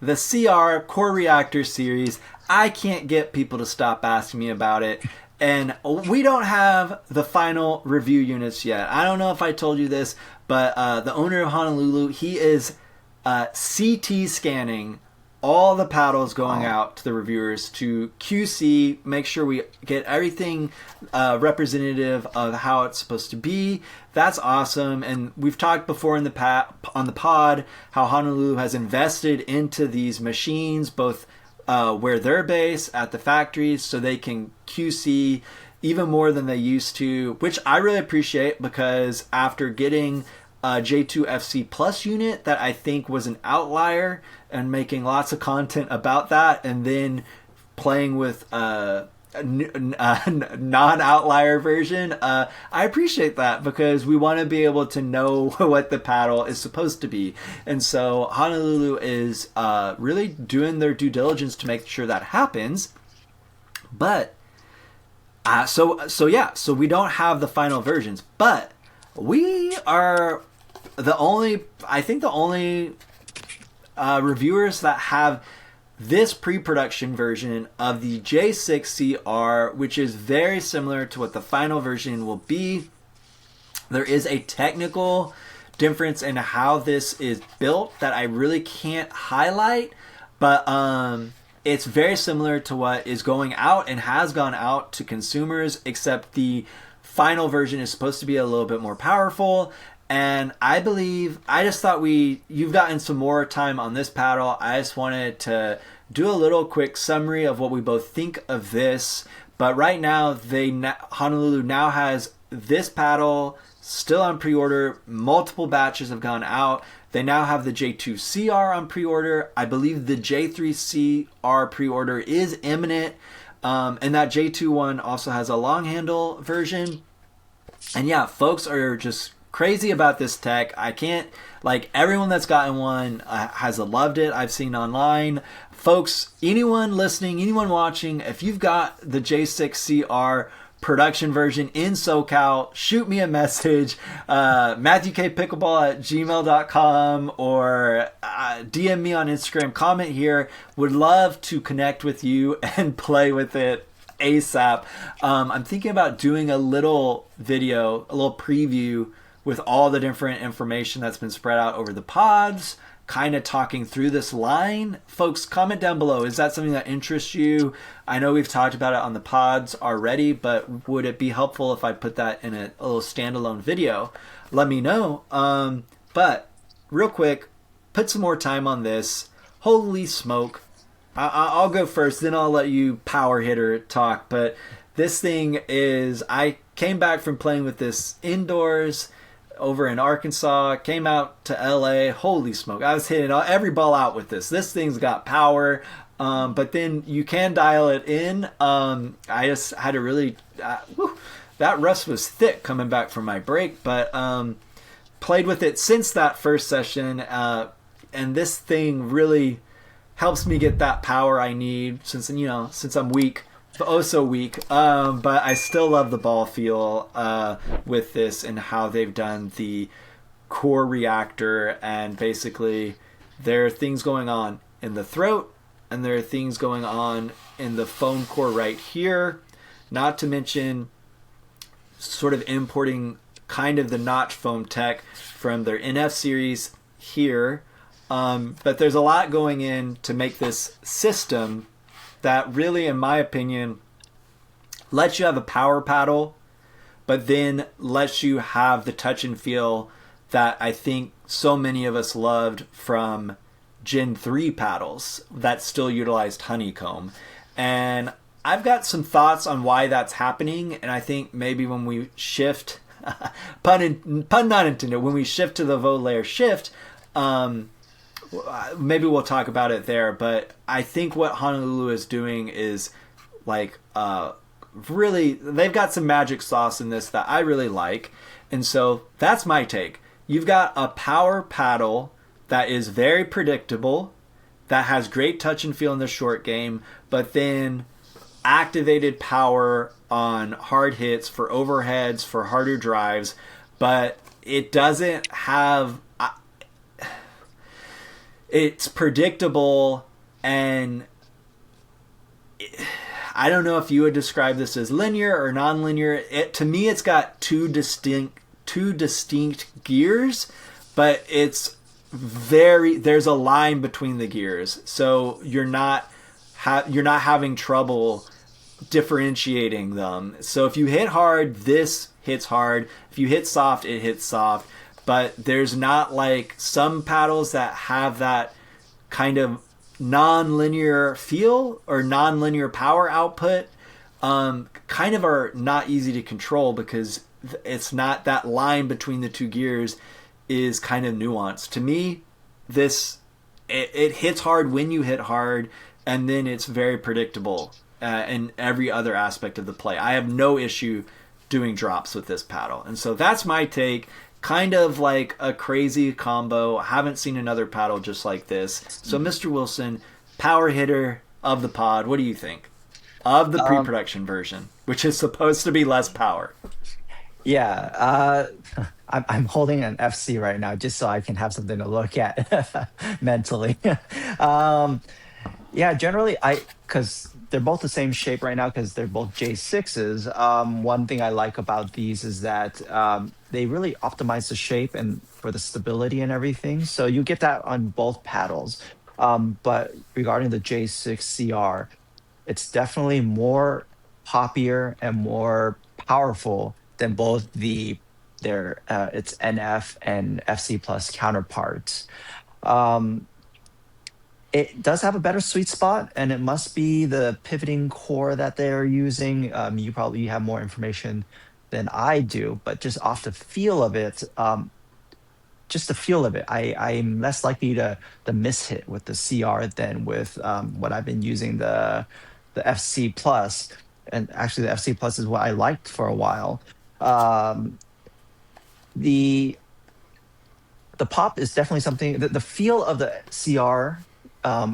the CR Core Reactor series. I can't get people to stop asking me about it. And we don't have the final review units yet. I don't know if I told you this, but the owner of Honolulu, he is CT scanning all the paddles going out to the reviewers to QC, make sure we get everything representative of how it's supposed to be. That's awesome. And we've talked before on the pod how Honolulu has invested into these machines, both where they're based at the factories, so they can QC even more than they used to, which I really appreciate, because after getting a J2 FC Plus unit that I think was an outlier and making lots of content about that, and then playing with a non-outlier version, I appreciate that, because we want to be able to know what the paddle is supposed to be. And so Honolulu is really doing their due diligence to make sure that happens. But so we don't have the final versions, but we are the only reviewers that have this pre-production version of the J6CR, which is very similar to what the final version will be. There is a technical difference in how this is built that I really can't highlight, but it's very similar to what is going out and has gone out to consumers, except the final version is supposed to be a little bit more powerful. And I just thought you've gotten some more time on this paddle. I just wanted to do a little quick summary of what we both think of this. But right now, Honolulu now has this paddle still on pre-order. Multiple batches have gone out. They now have the J2CR on pre-order. I believe the J3CR pre-order is imminent. And that J2 one also has a long handle version. And yeah, folks are just crazy about this tech. I can't, everyone that's gotten one has loved it. I've seen online. Folks, anyone listening, anyone watching, if you've got the J6CR production version in SoCal, shoot me a message, MatthewKPickleball@gmail.com, or DM me on Instagram, comment here. Would love to connect with you and play with it ASAP. I'm thinking about doing a little video, a little preview with all the different information that's been spread out over the pods, kind of talking through this line. Folks, comment down below. Is that something that interests you? I know we've talked about it on the pods already, but would it be helpful if I put that in a little standalone video? Let me know. But real quick, put some more time on this. Holy smoke. I'll go first, then I'll let you power hitter talk. But this thing is, I came back from playing with this indoors over in Arkansas, came out to LA. Holy smoke. I was hitting every ball out with this. This thing's got power. But then you can dial it in. I just had to really, that rust was thick coming back from my break, but played with it since that first session. And this thing really helps me get that power I need since I'm weak, oh so weak. But I still love the ball feel with this and how they've done the core reactor, and basically there are things going on in the throat and there are things going on in the foam core right here, not to mention sort of importing kind of the notch foam tech from their NF series here. But there's a lot going in to make this system that really, in my opinion, lets you have a power paddle, but then lets you have the touch and feel that I think so many of us loved from Gen 3 paddles that still utilized honeycomb. And I've got some thoughts on why that's happening, and I think maybe when we shift, pun not intended, when we shift to the Volair Shift, maybe we'll talk about it there. But I think what Honolulu is doing is like really, they've got some magic sauce in this that I really like. And so that's my take. You've got a power paddle that is very predictable, that has great touch and feel in the short game, but then activated power on hard hits for overheads, for harder drives, but it doesn't have... It's predictable, and I don't know if you would describe this as linear or non-linear. To me, it's got two distinct gears, but there's a line between the gears, so you're not having trouble differentiating them. So if you hit hard, this hits hard. If you hit soft, it hits soft. But there's not like some paddles that have that kind of non-linear feel or non-linear power output, kind of are not easy to control because it's not, that line between the two gears is kind of nuanced. To me, it hits hard when you hit hard, and then it's very predictable in every other aspect of the play. I have no issue doing drops with this paddle. And so that's my take. Kind of like a crazy combo. I haven't seen another paddle just like this. So, Mr. Wilson, power hitter of the pod, what do you think of the pre-production version, which is supposed to be less power? Yeah, I'm holding an FC right now just so I can have something to look at mentally. Yeah, generally, because they're both the same shape right now because they're both J6s. One thing I like about these is that they really optimize the shape and for the stability and everything. So you get that on both paddles. But regarding the J6 CR, it's definitely more poppier and more powerful than both its NF and FC Plus counterparts. It does have a better sweet spot, and it must be the pivoting core that they're using. You probably have more information than I do, but just off the feel of it, I'm less likely to mishit with the CR than with what I've been using the FC Plus, and actually the FC Plus is what I liked for a while. The pop is definitely something. The feel of the CR.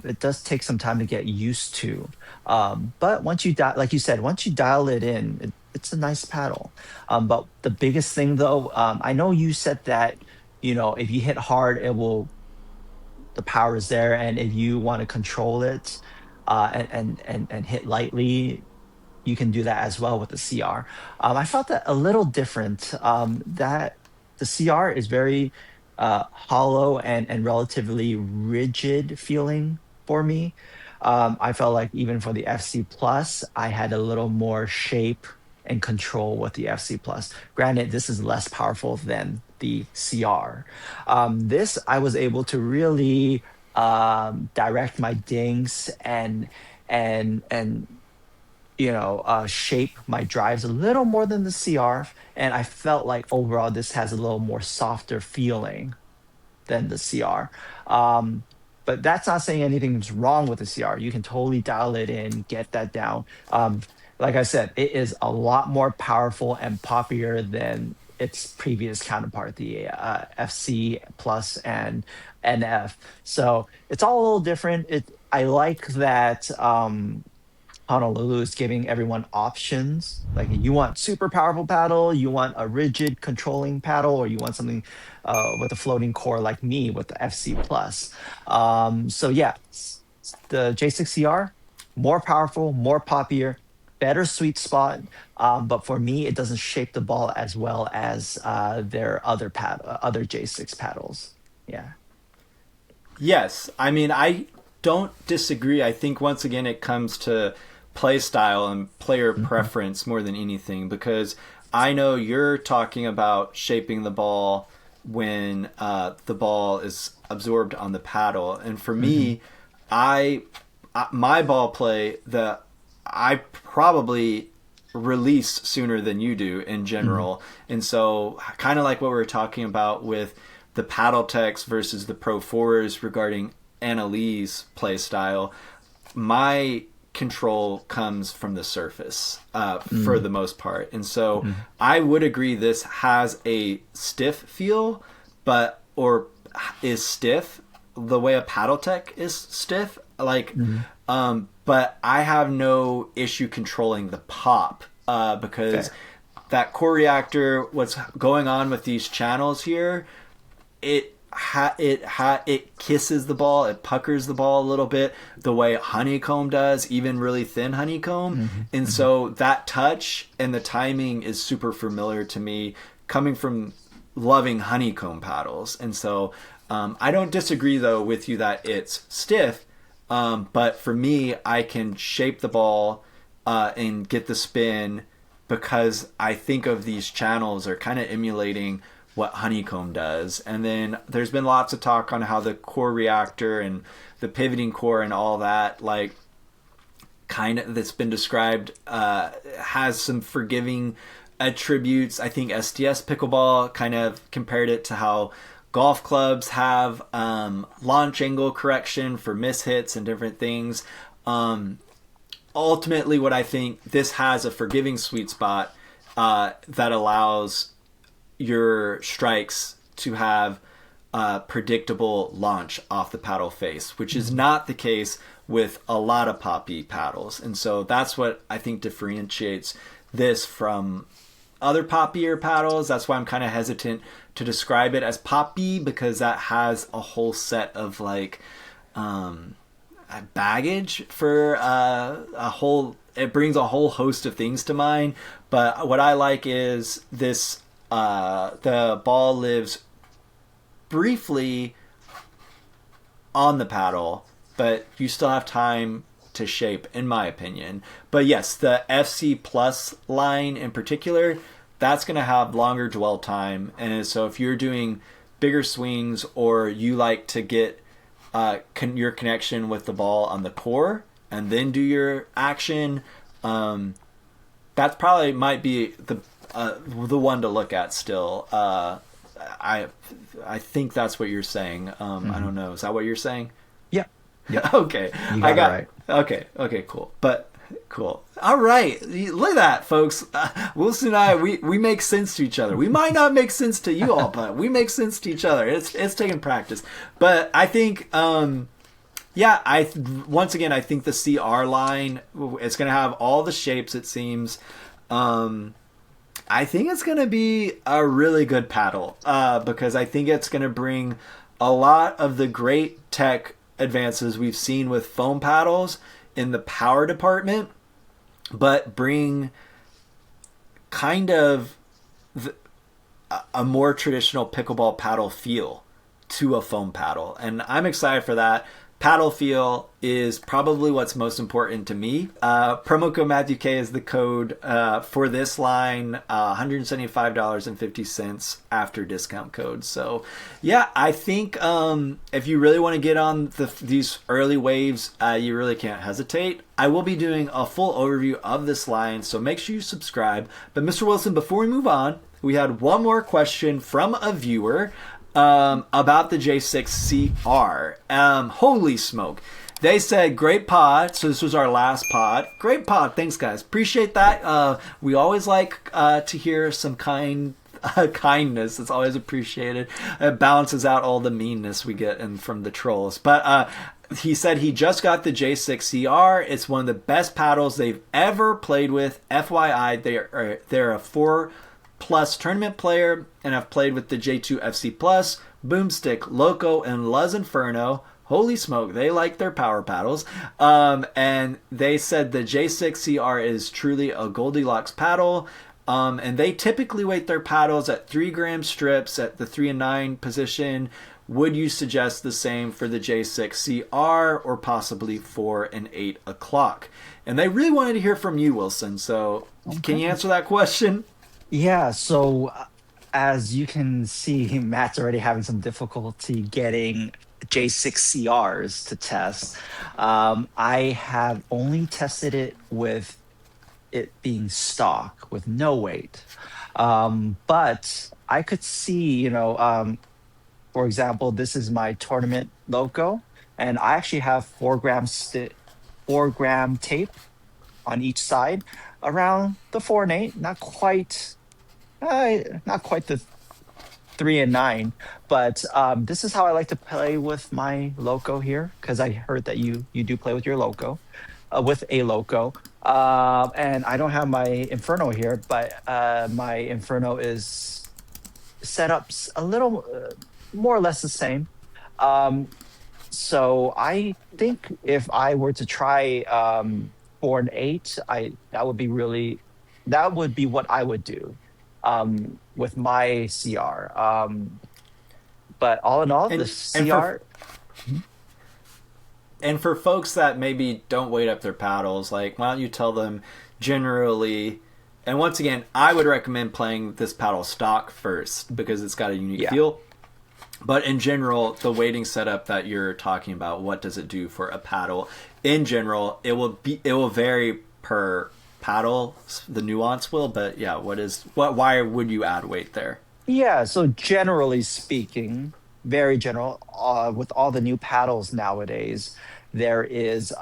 It does take some time to get used to, but once you like you said, once you dial it in, it's a nice paddle. But the biggest thing, though, I know you said that if you hit hard, the power is there, and if you want to control it and hit lightly, you can do that as well with the CR. I felt that a little different. That the CR is very hollow and relatively rigid feeling for me. I felt like even for the FC Plus, I had a little more shape and control with the FC Plus. Granted, this is less powerful than the CR. This I was able to really direct my dings and shape my drives a little more than the CR. And I felt like overall this has a little more softer feeling than the CR. But that's not saying anything's wrong with the CR. You can totally dial it in, get that down. Like I said, it is a lot more powerful and poppier than its previous counterpart, the FC Plus and NF. So it's all a little different. I like that. Honolulu is giving everyone options. Like you want super powerful paddle, you want a rigid controlling paddle, or you want something with a floating core like me with the FC Plus. So yeah, the J6CR, more powerful, more poppier, better sweet spot. But for me, it doesn't shape the ball as well as their other J6 paddles. Yeah. Yes, I mean, I don't disagree. I think once again it comes to play style and player preference more than anything, because I know you're talking about shaping the ball when the ball is absorbed on the paddle, and for me, my ball play, I probably release sooner than you do in general, and so kind of like what we were talking about with the paddle techs versus the pro fours regarding Annalee's play style, my control comes from the surface for the most part. And so I would agree this has a stiff feel, or is stiff the way a paddle tech is stiff. But I have no issue controlling the pop because that core reactor, what's going on with these channels here, it kisses the ball, it puckers the ball a little bit the way honeycomb does, even really thin honeycomb. And so that touch and the timing is super familiar to me, coming from loving honeycomb paddles. And so I don't disagree though with you that it's stiff, but for me, I can shape the ball and get the spin because I think of these channels are kind of emulating what honeycomb does. And then there's been lots of talk on how the core reactor and the pivoting core and all that, like, kind of that's been described has some forgiving attributes. I think IsThisAPickleball kind of compared it to how golf clubs have launch angle correction for mishits and different things. Ultimately, what I think, this has a forgiving sweet spot that allows your strikes to have predictable launch off the paddle face, which is not the case with a lot of poppy paddles. And so that's what I think differentiates this from other poppier paddles. That's why I'm kind of hesitant to describe it as poppy, because that has a whole set of like baggage for it brings a whole host of things to mind. But what I like is this the ball lives briefly on the paddle, but you still have time to shape, in my opinion. But yes, the FC Plus line in particular, that's going to have longer dwell time. And so if you're doing bigger swings, or you like to get your connection with the ball on the core and then do your action, that probably might be the one to look at still. I think that's what you're saying. I don't know. Is that what you're saying? Yeah. Yeah. Okay. I got it right. Okay. Cool. But cool. All right. Look at that, folks. Wilson and I, we make sense to each other. We might not make sense to you all, but we make sense to each other. It's taking practice. But I think, once again, I think the CR line, it's going to have all the shapes, it seems. I think it's going to be a really good paddle because I think it's going to bring a lot of the great tech advances we've seen with foam paddles in the power department, but bring kind of a more traditional pickleball paddle feel to a foam paddle. And I'm excited for that. paddle feel is probably what's most important to me. Promo code Matthew K is the code for this line, $175.50 after discount code. So, yeah, I think if you really want to get on these early waves, you really can't hesitate. I will be doing a full overview of this line, so make sure you subscribe. But Mr. Wilson, before we move on, we had one more question from a viewer about the J6CR. Holy smoke. They said, great pod. So this was our last pod. Great pod. Thanks, guys. Appreciate that. We always like to hear some kindness. It's always appreciated. It balances out all the meanness we get from the trolls. But he said he just got the J6CR. It's one of the best paddles they've ever played with. FYI, they're a 4+ tournament player and have played with the J2 FC Plus, Boomstick, Loco, and Luz Inferno. Holy smoke, they like their power paddles. And they said the J6CR is truly a Goldilocks paddle. And they typically weight their paddles at 3-gram strips at the 3 and 9 position. Would you suggest the same for the J6CR or possibly 4 and 8 o'clock? And they really wanted to hear from you, Wilson. So Can you answer that question? Yeah, so as you can see, Matt's already having some difficulty getting J6CRs to test. I have only tested it with it being stock with no weight. But I could see, for example, this is my tournament Loco, and I actually have 4-gram tape on each side around the 4 and 8, not quite the 3 and 9, but this is how I like to play with my Loco here, because I heard that you do play with your Loco, with a Loco, and I don't have my Inferno here, but my Inferno is set up a little more or less the same. So I think if I were to try 4 and 8, that would be what I would do with my CR. But all in all, the CR. And for folks that maybe don't weight up their paddles, like, why don't you tell them generally? And once again, I would recommend playing this paddle stock first because it's got a unique feel. But in general, the weighting setup that you're talking about, what does it do for a paddle? In general, it will vary per paddle, the nuance will, but yeah, why would you add weight there? Yeah, so generally speaking, very general, with all the new paddles nowadays, there is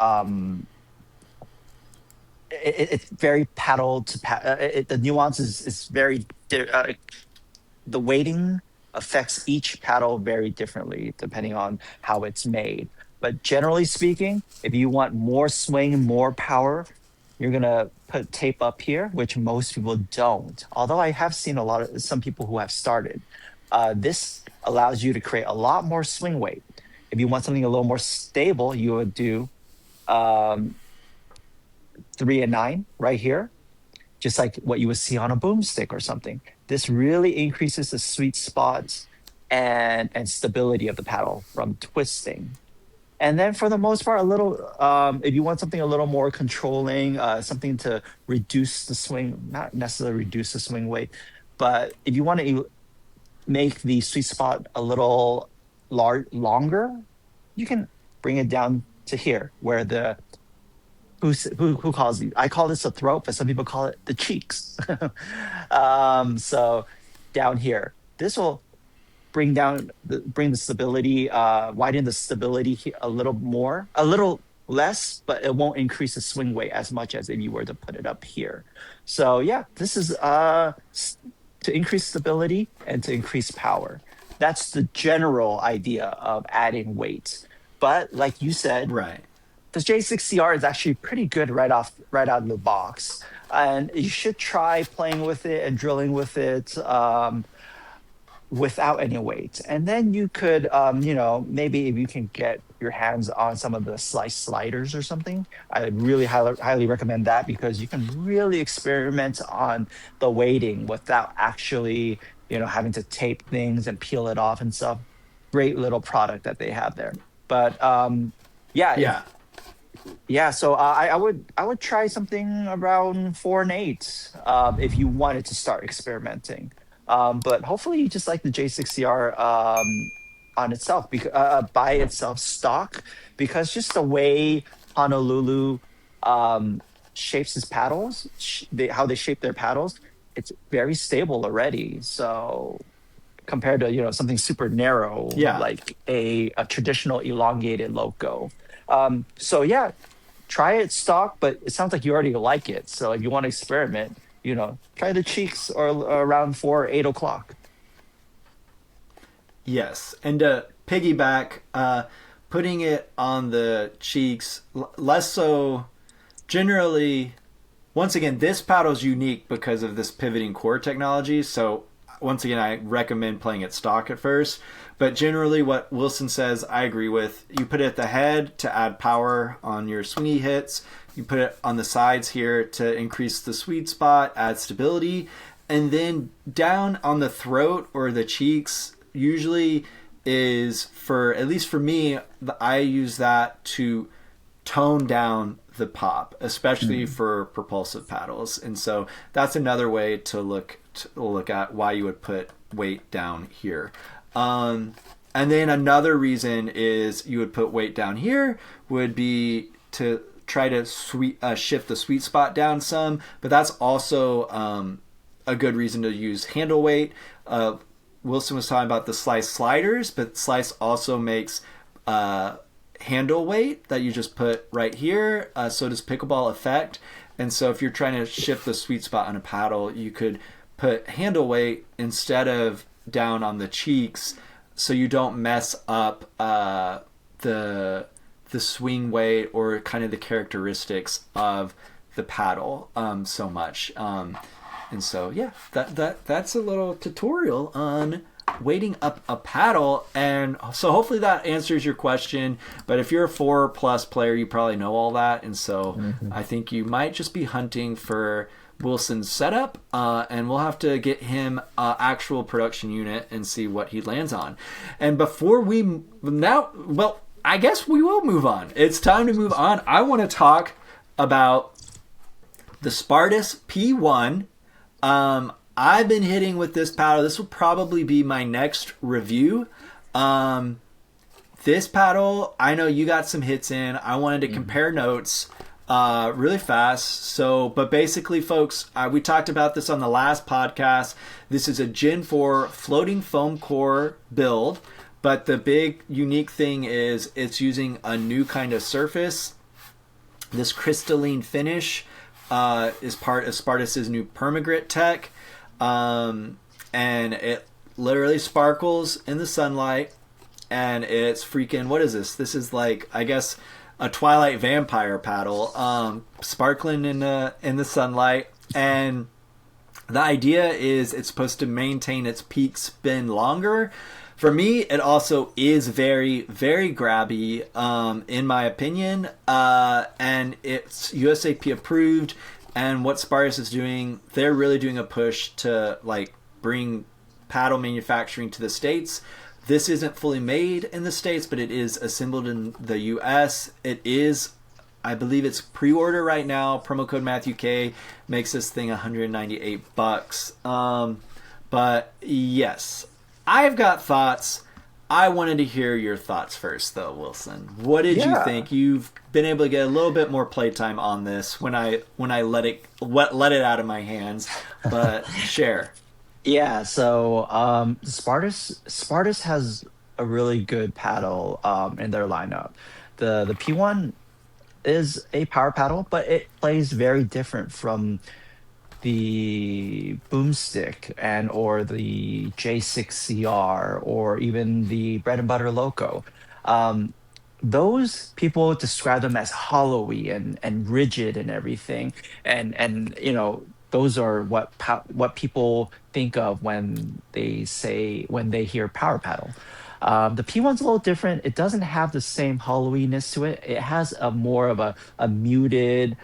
it's very paddle to paddle. The nuance is very the weighting affects each paddle very differently depending on how it's made. But generally speaking, if you want more swing, more power, you're gonna put tape up here, which most people don't. Although I have seen some people who have started. This allows you to create a lot more swing weight. If you want something a little more stable, you would do 3 and 9 right here, just like what you would see on a boomstick or something. This really increases the sweet spots and stability of the paddle from twisting. And then for the most part, if you want something a little more controlling, something to reduce the swing, not necessarily reduce the swing weight, but if you want to make the sweet spot a little longer, you can bring it down to here where who calls it? I call this a throat, but some people call it the cheeks. So down here, this will bring the stability, widen the stability a little less, but it won't increase the swing weight as much as if you were to put it up here. So yeah, this is to increase stability and to increase power. That's the general idea of adding weight. But like you said, right, the J6CR is actually pretty good right out of the box, and you should try playing with it and drilling with it without any weight. And then you could, maybe if you can get your hands on some of the sliders or something, I really highly recommend that, because you can really experiment on the weighting without actually, having to tape things and peel it off and stuff. Great little product that they have there. But Yeah, Yeah. yeah. So I would try something around 4 and 8 if you wanted to start experimenting. But hopefully you just like the J60R on itself, because by itself stock, because just the way Honolulu um, shapes its paddles, how they shape their paddles, it's very stable already. So compared to something super narrow Yeah. like a traditional elongated loco. So yeah, try it stock, but it sounds like you already like it. So if you want to experiment, try the cheeks or around 4, 8 o'clock. Yes. And to piggyback, putting it on the cheeks, less so generally. Once again, this paddle is unique because of this pivoting core technology. So once again, I recommend playing it stock at first. But generally, what Wilson says, I agree with. You put it at the head to add power on your swingy hits. You put it on the sides here to increase the sweet spot, add stability. And then down on the throat or the cheeks, usually is for, at least for me, I use that to tone down the pop, especially Mm. for propulsive paddles. And so that's another way to look at why you would put weight down here. And then another reason is you would put weight down here would be to try to shift the sweet spot down some, but that's also a good reason to use handle weight. Wilson was talking about the Slice sliders, but Slice also makes handle weight that you just put right here. So does Pickleball Effect. And so if you're trying to shift the sweet spot on a paddle, you could put handle weight instead of down on the cheeks, so you don't mess up the swing weight or kind of the characteristics of the paddle so much. And so yeah, that's a little tutorial on weighting up a paddle. And so hopefully that answers your question. But if you're a 4+ player, you probably know all that. And so Mhm. I think you might just be hunting for Wilson's setup, and we'll have to get him actual production unit and see what he lands on. And before we now, well, I guess we will move on. It's time to move on. I want to talk about the Spartus P1. I've been hitting with this paddle. This will probably be my next review. This paddle, I know you got some hits in. I wanted to compare notes really fast. So, but basically, folks, we talked about this on the last podcast. This is a Gen 4 floating foam core build, but the big unique thing is it's using a new kind of surface. This crystalline finish is part of Spartus's new permagrit tech. And it literally sparkles in the sunlight, and it's freaking, what is this? This is like, I guess, a Twilight vampire paddle, sparkling in the sunlight. And the idea is it's supposed to maintain its peak spin longer. For me, it also is very, very grabby, in my opinion. And it's USAP approved. And what Spartus is doing, they're really doing a push to like bring paddle manufacturing to the States. This isn't fully made in the States, but it is assembled in the US. It is, I believe it's pre-order right now. Promo code Matthew K makes this thing $198. But yes, I've got thoughts. I wanted to hear your thoughts first, though, Wilson. What did you Yeah. think? You've been able to get a little bit more playtime on this when I let it out of my hands, but share. Yeah, so Spartus has a really good paddle in their lineup. The P1 is a power paddle, but it plays very different from the Boomstick and or the J6CR or even the Bread and Butter Loco. Um, those people describe them as hollowy and rigid and everything, and those are what people think of when they hear power paddle. The P1's a little different. It doesn't have the same hollowiness to it. It has a more of a muted,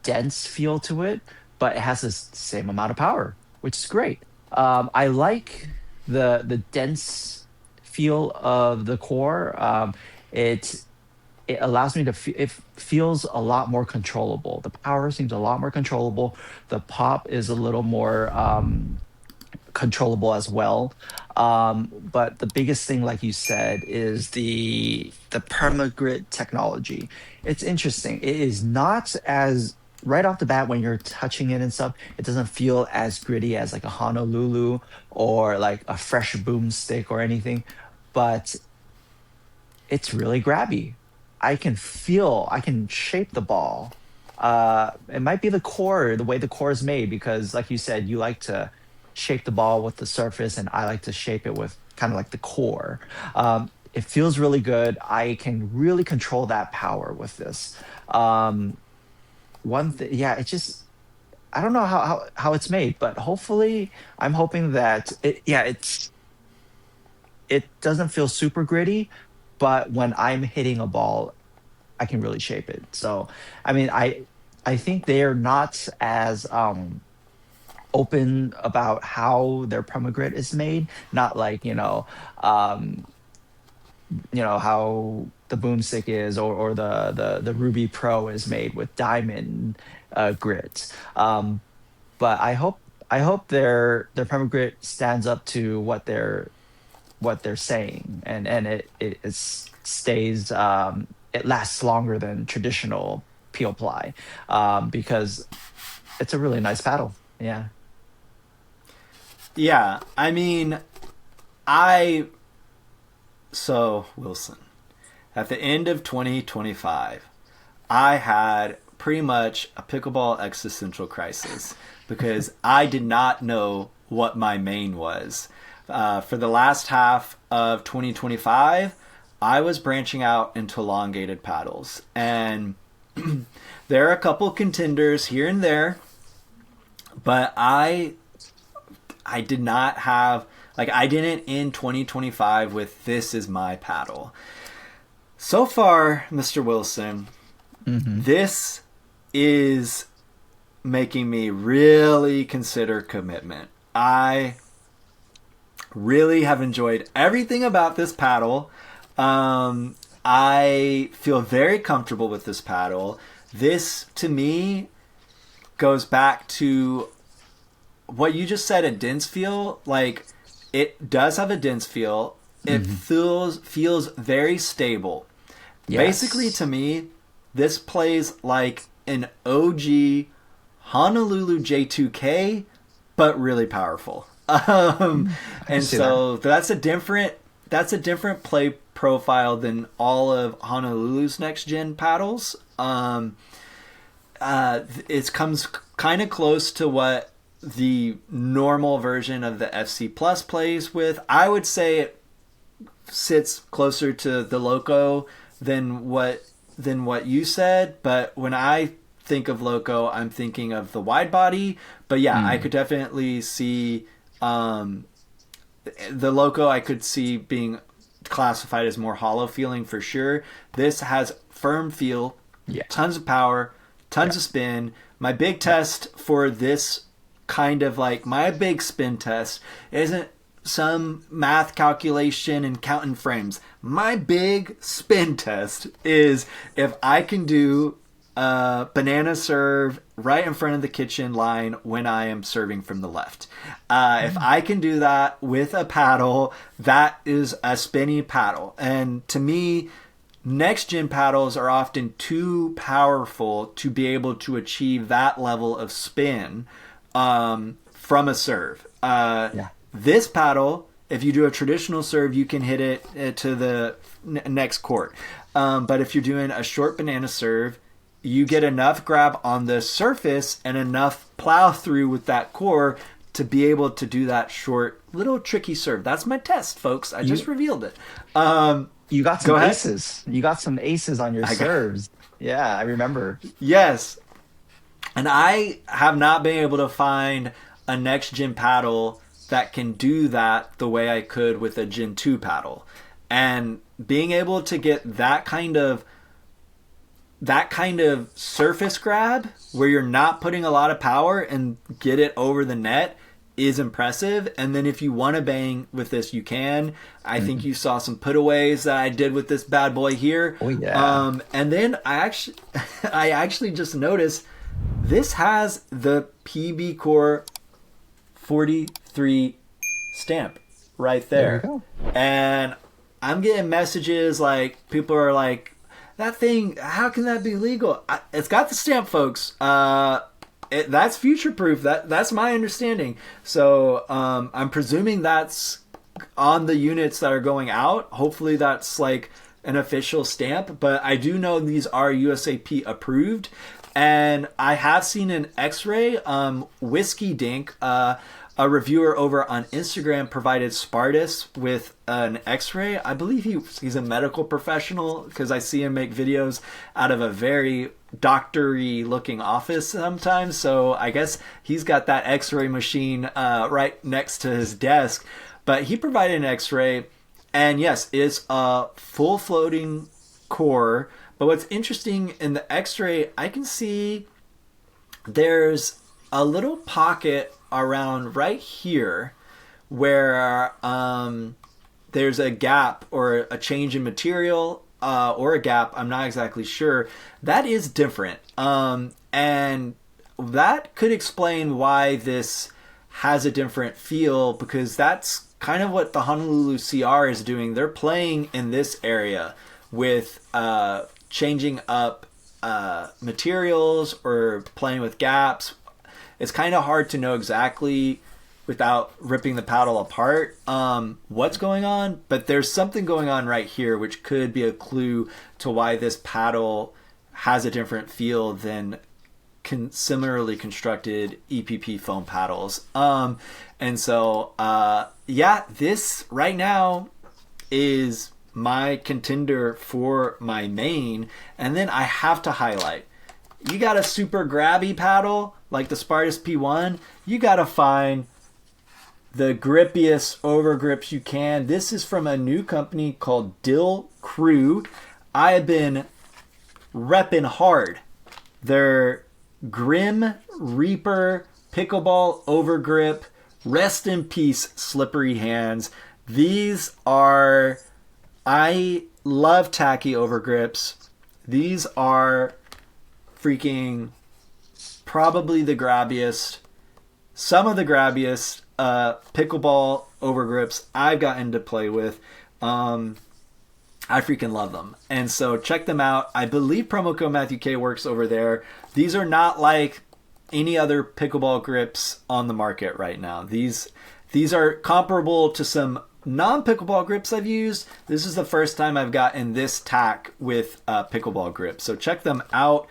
dense feel to it, but it has the same amount of power, which is great. I like the dense feel of the core. It it allows me to it feels a lot more controllable. The power seems a lot more controllable. The pop is a little more controllable as well. But the biggest thing, like you said, is the permagrit technology. It's interesting. It is not as right off the bat when you're touching it and stuff, it doesn't feel as gritty as like a Honolulu or like a fresh boomstick or anything. But it's really grabby. I can shape the ball. It might be the core, the way the core is made, because like you said, you like to shape the ball with the surface, and I like to shape it with kind of like the core. It feels really good. I can really control that power with this. Um, One thing, yeah, it just I don't know how it's made, but hopefully, I'm hoping that it doesn't feel super gritty, but when I'm hitting a ball, I can really shape it. So, I mean, I think they're not as open about how their permagrit is made. Not like um, how the boomstick is, or the Ruby Pro is made with diamond grit. But I hope their permagrit stands up to what they're saying, and stays it lasts longer than traditional peel ply, because it's a really nice paddle. Yeah. Yeah, I mean, I so Wilson, at the end of 2025, I had pretty much a pickleball existential crisis because I did not know what my main was. For the last half of 2025, I was branching out into elongated paddles, and there are a couple contenders here and there, but I did not have, like, I didn't end 2025 with this is my paddle. So far, Mr. Wilson, this is making me really consider commitment. I really have enjoyed everything about this paddle. I feel very comfortable with this paddle. This, to me, goes back to what you just said, a dense feel. Like, it does have a dense feel. It feels very stable. Yes. Basically, to me, this plays like an OG Honolulu J2K, but really powerful. And so that's a different play profile than all of Honolulu's next gen paddles. It comes kind of close to what the normal version of the FC Plus plays with. I would say it sits closer to the Loco than what you said, but when I think of Loco, I'm thinking of the wide body. But yeah, I could definitely see the Loco. I could see being classified as more hollow feeling for sure. This has firm feel, tons of power, tons of spin. My big test for this kind of, like, my big spin test isn't some math calculation and counting frames. My big spin test is if I can do a banana serve right in front of the kitchen line when I am serving from the left. If I can do that with a paddle, that is a spinny paddle. And to me, next gen paddles are often too powerful to be able to achieve that level of spin from a serve. This paddle, if you do a traditional serve, you can hit it to the next court. But if you're doing a short banana serve, you get enough grab on the surface and enough plow through with that core to be able to do that short, little tricky serve. That's my test, folks. I just revealed it. You got some aces. You got some aces on your serves. Yeah, I remember. Yes. And I have not been able to find a next gen paddle that can do that the way I could with a Gen 2 paddle. And being able to get that kind of surface grab where you're not putting a lot of power and get it over the net is impressive. And then if you want to bang with this, you can. I think you saw some putaways that I did with this bad boy here. Oh yeah. And then I actually just noticed this has the PB Core 43 stamp right there. There you go. And I'm getting messages like people are like, that thing, how can that be legal? It's got the stamp, folks. That's future proof. That's my understanding. So I'm presuming that's on the units that are going out. Hopefully that's like an official stamp. But I do know these are USAP approved. And I have seen an X-ray. Whiskey Dink, a reviewer over on Instagram, provided Spartus with an X-ray. I believe he's a medical professional because I see him make videos out of a very doctory looking office sometimes. So I guess he's got that X-ray machine right next to his desk. But he provided an X-ray, and yes, it's a full floating core. But what's interesting in the X-ray, I can see there's a little pocket around right here where there's a gap or a change in material or a gap. I'm not exactly sure. That is different. And that could explain why this has a different feel, because that's kind of what the Honolulu CR is doing. They're playing in this area with changing up materials or playing with gaps. It's kind of hard to know exactly without ripping the paddle apart what's going on, but there's something going on right here which could be a clue to why this paddle has a different feel than similarly constructed EPP foam paddles. And so yeah, this right now is my contender for my main. And then I have to highlight, you got a super grabby paddle like the Spartus P1, you got to find the grippiest overgrips you can. This is from a new company called Dill Crew. I have been repping hard their Grim Reaper Pickleball Overgrip. Rest in peace, slippery hands. These are, I love tacky overgrips. These are freaking probably the grabbiest, some of the grabbiest pickleball overgrips I've gotten to play with. I freaking love them. And so check them out. I believe promo code Matthew K works over there. These are not like any other pickleball grips on the market right now. These are comparable to some non-pickleball grips I've used. This is the first time I've gotten this tack with pickleball grips. So check them out.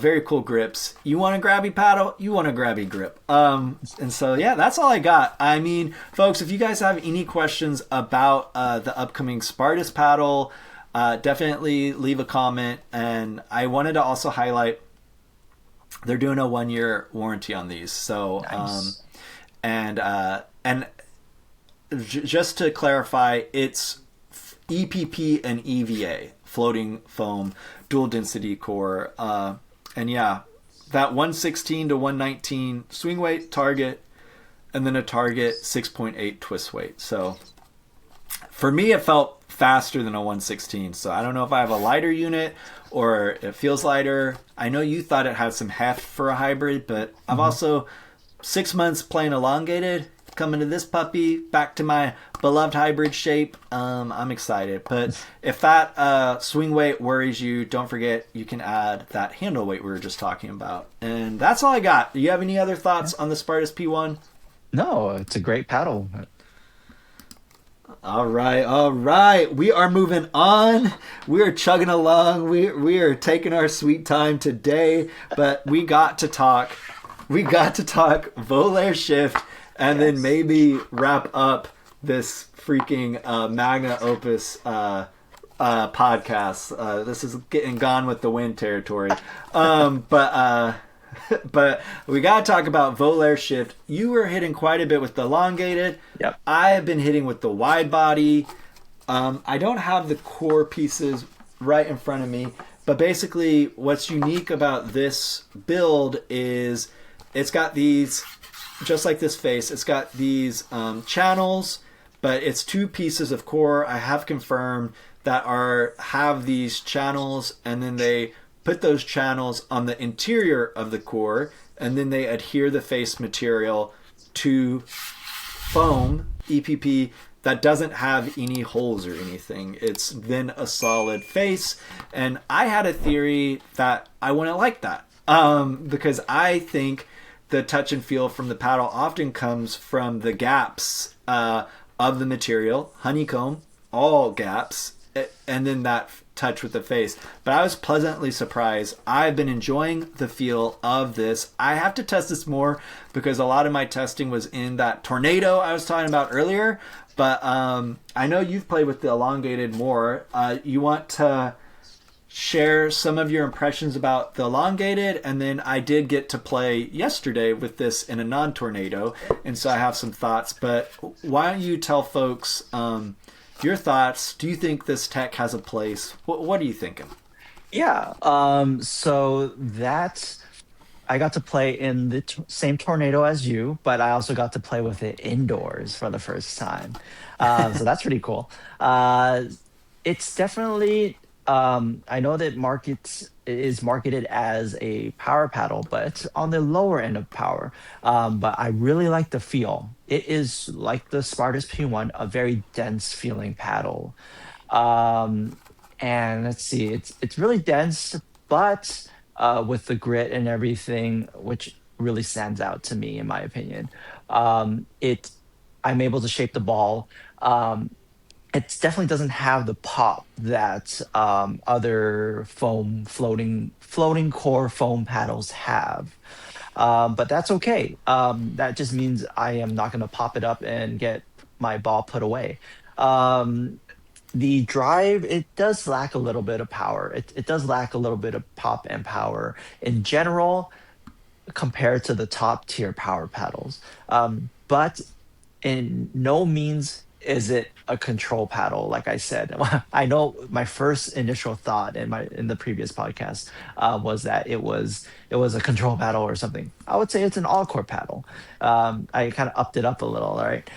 Very cool grips. You want a grabby paddle? You want a grabby grip. And so, yeah, that's all I got. I mean, folks, if you guys have any questions about the upcoming Spartus paddle, definitely leave a comment. And I wanted to also highlight, they're doing a 1-year warranty on these. So, nice. And just to clarify, it's EPP and EVA, floating foam, dual density core. And yeah, that 116 to 119 swing weight target, and then a target 6.8 twist weight. So for me, it felt faster than a 116. So I don't know if I have a lighter unit or it feels lighter. I know you thought it had some heft for a hybrid, but I've also 6 months playing elongated, coming to this puppy, back to my beloved hybrid shape. I'm excited. But if that swing weight worries you, don't forget you can add that handle weight we were just talking about. And that's all I got. Do you have any other thoughts on the Spartus P1? No, it's a great paddle. All right. We are moving on. We are chugging along. We are taking our sweet time today, but we got to talk Volair Shift, and then maybe wrap up this freaking magna opus podcast. This is getting Gone with the Wind territory. But we got to talk about Volair Shift. You were hitting quite a bit with the elongated. Yep. I have been hitting with the wide body. I don't have the core pieces right in front of me, but basically what's unique about this build is it's got these just like this face, it's got these channels, but it's two pieces of core. I have confirmed that have these channels, and then they put those channels on the interior of the core, and then they adhere the face material to foam EPP that doesn't have any holes or anything. It's then a solid face, and I had a theory that I wouldn't like that because I think the touch and feel from the paddle often comes from the gaps of the material, honeycomb, all gaps, and then that touch with the face. But I was pleasantly surprised. I've been enjoying the feel of this. I have to test this more because a lot of my testing was in that tornado I was talking about earlier. But I know you've played with the elongated more. You want to share some of your impressions about the elongated, and then I did get to play yesterday with this in a non-tornado, and so I have some thoughts. But why don't you tell folks your thoughts? Do you think this tech has a place? What are you thinking? Yeah. So that's I got to play in the same tornado as you, but I also got to play with it indoors for the first time. So that's pretty cool. It's definitely, I know that it is marketed as a power paddle, but it's on the lower end of power. But I really like the feel. It is like the Spartus P1, a very dense feeling paddle. And let's see, it's really dense, but with the grit and everything, which really stands out to me, in my opinion. It I'm able to shape the ball. It definitely doesn't have the pop that other floating core foam paddles have. But that's okay. That just means I am not going to pop it up and get my ball put away. The drive, it does lack a little bit of power. It does lack a little bit of pop and power in general compared to the top tier power paddles. But in no means is it a control paddle. Like I said, I know my first initial thought in the previous podcast was that it was a control paddle or something. I would say it's an all core paddle. I kind of upped it up a little, all right.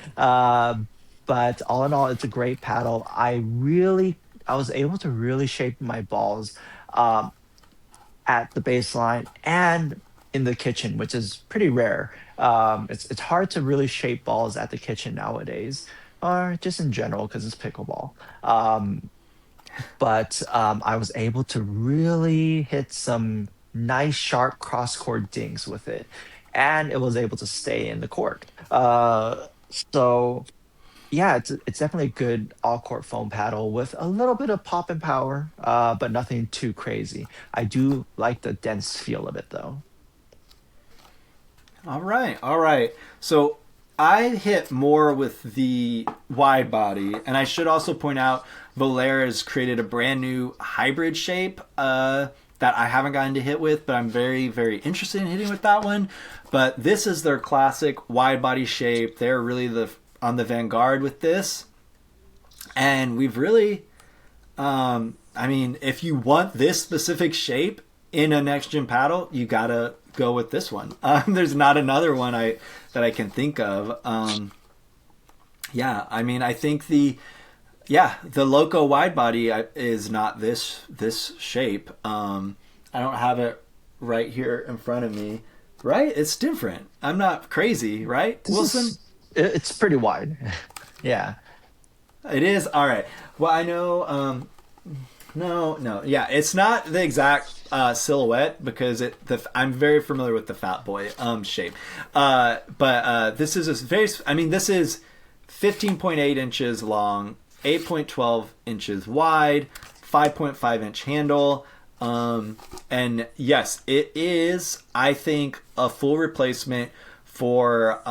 But all in all, it's a great paddle. I was able to really shape my balls at the baseline and in the kitchen, which is pretty rare. It's hard to really shape balls at the kitchen nowadays, or just in general because it's pickleball. But I was able to really hit some nice sharp cross court dinks with it, and it was able to stay in the court. So yeah, it's definitely a good all court foam paddle with a little bit of pop and power, but nothing too crazy. I do like the dense feel of it though. All right, all right. So I hit more with the wide body, and I should also point out Volair has created a brand new hybrid shape that I haven't gotten to hit with, but I'm very, very interested in hitting with that one. But this is their classic wide body shape. They're really on the vanguard with this, and we've really, I mean, if you want this specific shape in a next gen paddle, you gotta go with this one. There's not another one that I can think of. Yeah, I mean, I think the Loco wide body is not this shape. I don't have it right here in front of me. Right? It's different. I'm not crazy, right, Wilson? It's pretty wide. Yeah. It is? All right. Well, I know... No. Yeah, it's not the exact silhouette because I'm very familiar with the Fat Boy shape. But this is this is 15.8 inches long, 8.12 inches wide, 5.5 inch handle. And yes, it is, I think, a full replacement for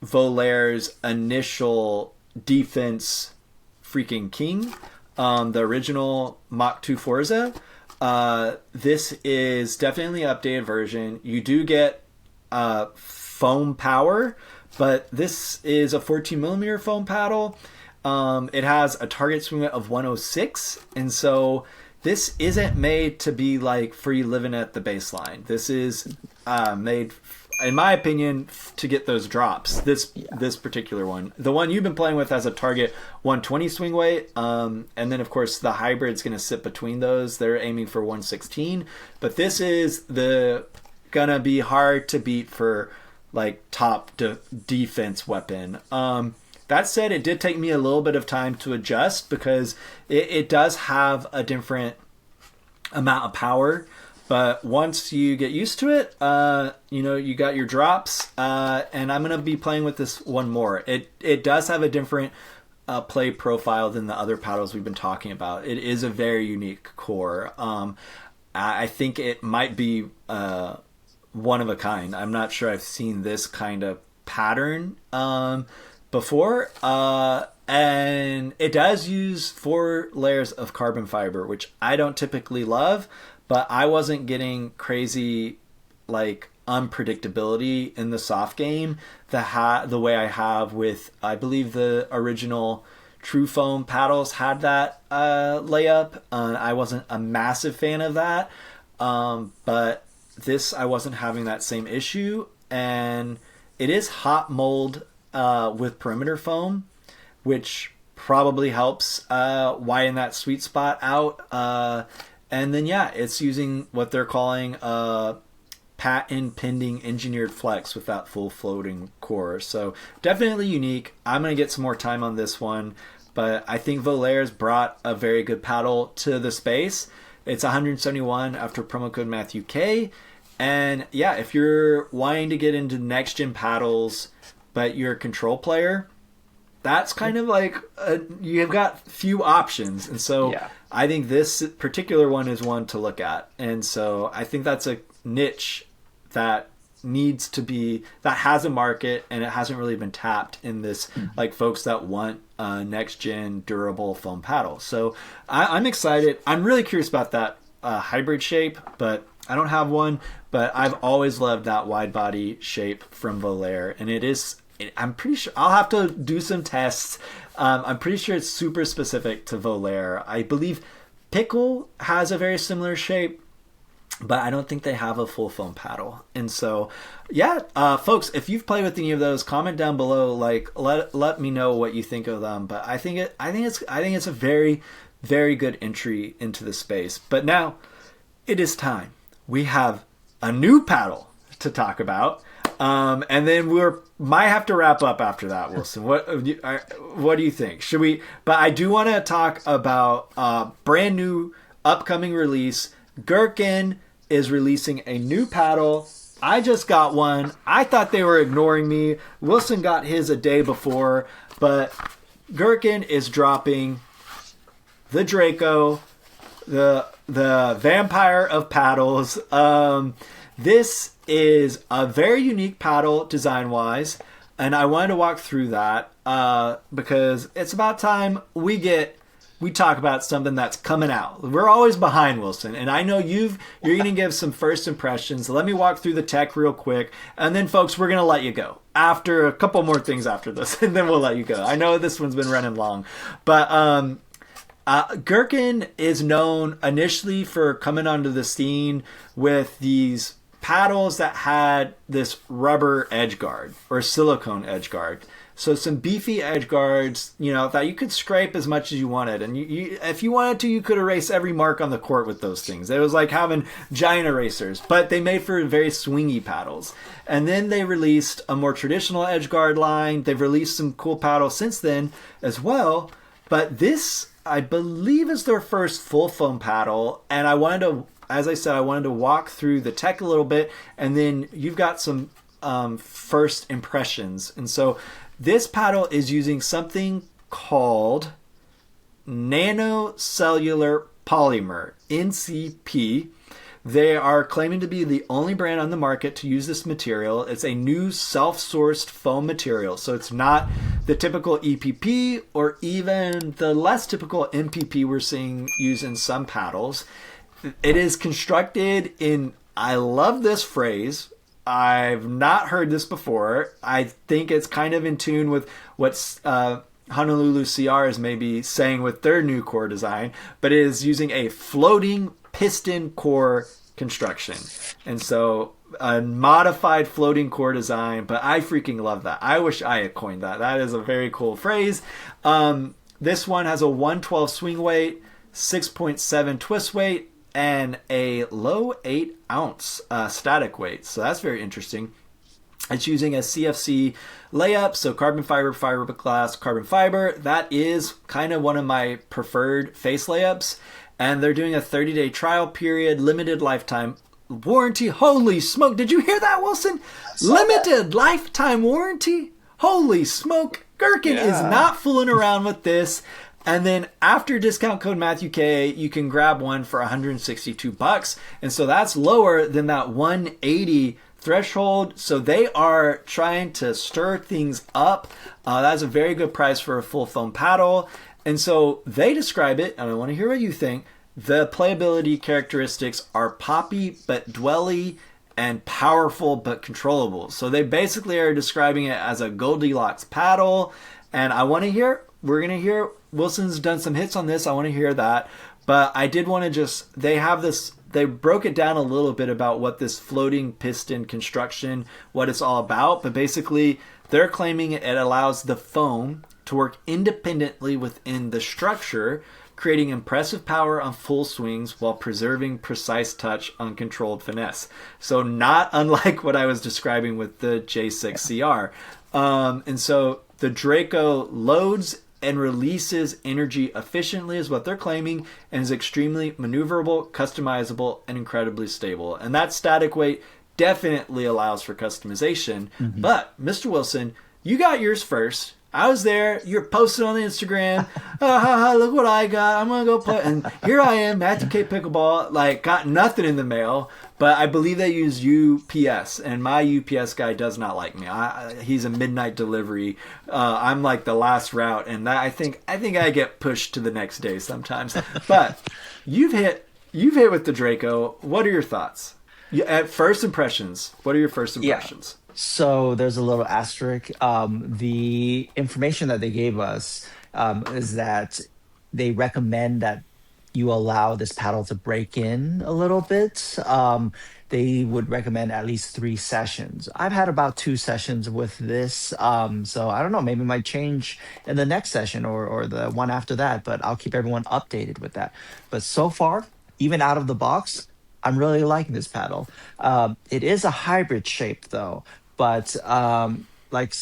Volair's initial defense freaking king. The original Mach 2 Forza. This is definitely an updated version. You do get foam power, but this is a 14 millimeter foam paddle. It has a target swing weight of 106, and so this isn't made to be like free living at the baseline. This is made in my opinion, to get those drops. This particular one, the one you've been playing with, has a target 120 swing weight, and then of course the hybrid's going to sit between those. They're aiming for 116, but this is gonna be hard to beat for like top defense weapon. That said, it did take me a little bit of time to adjust because it does have a different amount of power. But once you get used to it, you got your drops, and I'm going to be playing with this one more. It does have a different play profile than the other paddles we've been talking about. It is a very unique core. I think it might be one of a kind. I'm not sure I've seen this kind of pattern before, and it does use 4 layers of carbon fiber, which I don't typically love, but I wasn't getting crazy like unpredictability in the soft game the way I have with, I believe the original True Foam paddles had that layup. I wasn't a massive fan of that, but this, I wasn't having that same issue, and it is hot mold with perimeter foam, which probably helps widen that sweet spot out. And then, it's using what they're calling patent pending engineered flex with that full floating core. So definitely unique. I'm going to get some more time on this one, but I think Volair's brought a very good paddle to the space. It's 171 after promo code Matthew K. And if you're wanting to get into next gen paddles, but you're a control player, that's kind of like you've got few options. And so I think this particular one is one to look at. And so I think that's a niche that has a market, and it hasn't really been tapped in this, like folks that want next gen durable foam paddle. So I'm excited. I'm really curious about that hybrid shape, but I don't have one. But I've always loved that wide body shape from Volair, and I'm pretty sure I'll have to do some tests. I'm pretty sure it's super specific to Volair. I believe Pickle has a very similar shape, but I don't think they have a full foam paddle. And so, folks, if you've played with any of those, comment down below. Like, let me know what you think of them. But I think it's a very, very good entry into the space. But now it is time. We have a new paddle to talk about. And then might have to wrap up after that, Wilson. What do you think? Should we? But I do want to talk about brand new upcoming release. Gherkin is releasing a new paddle. I just got one. I thought they were ignoring me. Wilson got his a day before, but Gherkin is dropping the Draco, the vampire of paddles. This is a very unique paddle design-wise, and I wanted to walk through that because it's about time we talk about something that's coming out. We're always behind, Wilson, and I know you're going to give some first impressions. So let me walk through the tech real quick, and then, folks, we're going to let you go after a couple more things after this, and then we'll let you go. I know this one's been running long, but Gherkin is known initially for coming onto the scene with these paddles that had this rubber edge guard or silicone edge guard. So some beefy edge guards, that you could scrape as much as you wanted. And if you wanted to, you could erase every mark on the court with those things. It was like having giant erasers, but they made for very swingy paddles. And then they released a more traditional edge guard line. They've released some cool paddles since then as well. But this, I believe, is their first full foam paddle. And as I said, I wanted to walk through the tech a little bit, and then you've got some first impressions. And so this paddle is using something called nanocellular polymer, NCP. They are claiming to be the only brand on the market to use this material. It's a new self-sourced foam material. So it's not the typical EPP or even the less typical MPP we're seeing used in some paddles. It is constructed in, I love this phrase, I've not heard this before. I think it's kind of in tune with what Honolulu CR is maybe saying with their new core design, but it is using a floating piston core construction. And so a modified floating core design, but I freaking love that. I wish I had coined that. That is a very cool phrase. This one has a 112 swing weight, 6.7 twist weight, and a low 8 ounce static weight. So that's very interesting. It's using a CFC layup, so carbon fiber, fiberglass, carbon fiber. That is kind of one of my preferred face layups. And they're doing a 30-day trial period, limited lifetime warranty. Holy smoke. Did you hear that, Wilson? Limited lifetime warranty? Holy smoke. Gherkin is not fooling around with this. And then after discount code Matthew K, you can grab one for $162. And so that's lower than that 180 threshold. So they are trying to stir things up. That's a very good price for a full foam paddle. And so they describe it, and I want to hear what you think. The playability characteristics are poppy but dwelly and powerful but controllable. So they basically are describing it as a Goldilocks paddle. And I want to hear, we're going to hear, Wilson's done some hits on this. I want to hear that. But I did want to just, they broke it down a little bit about what this floating piston construction, what it's all about. But basically, they're claiming it allows the foam to work independently within the structure, creating impressive power on full swings while preserving precise touch on controlled finesse. So not unlike what I was describing with the J6CR. And so the Draco loads and releases energy efficiently is what they're claiming, and is extremely maneuverable, customizable, and incredibly stable. And that static weight definitely allows for customization. Mm-hmm. But Mr. Wilson, you got yours first. I was there. You're posting on the Instagram. Look what I got. I'm going to go play. And here I am, Matthew K. Pickleball. Like, got nothing in the mail. But I believe they use UPS. And my UPS guy does not like me. He's a midnight delivery. I'm like the last route. And I think I get pushed to the next day sometimes. But you've hit with the Draco. What are your thoughts? At first impressions, what are your first impressions? Yeah. So there's a little asterisk. The information that they gave us is that they recommend that you allow this paddle to break in a little bit. They would recommend at least 3 sessions. I've had about 2 sessions with this. So I don't know, maybe it might change in the next session or the one after that, but I'll keep everyone updated with that. But so far, even out of the box, I'm really liking this paddle. It is a hybrid shape though, but like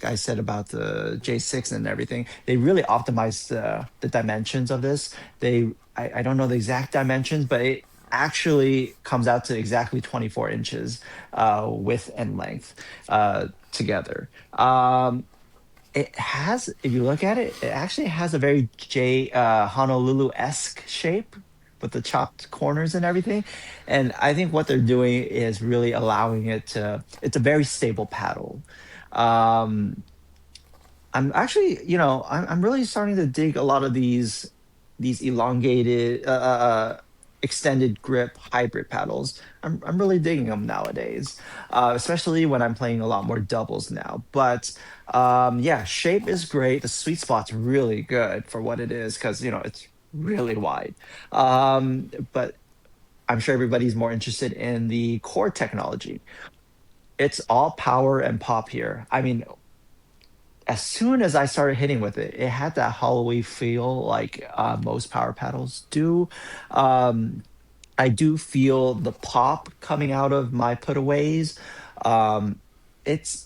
I said about the J6 and everything, they really optimized the dimensions of this. I don't know the exact dimensions, but it actually comes out to exactly 24 inches width and length together. It has, if you look at it, it actually has a very Honolulu-esque shape with the chopped corners and everything. And I think what they're doing is really allowing it's a very stable paddle. I'm actually, I'm really starting to dig a lot of these elongated, extended grip hybrid paddles. I'm really digging them nowadays, especially when I'm playing a lot more doubles now. But shape is great. The sweet spot's really good for what it is because, it's really wide. But I'm sure everybody's more interested in the core technology. It's all power and pop here. I mean, as soon as I started hitting with it, it had that hollowy feel like most power paddles do. I do feel the pop coming out of my putaways. It's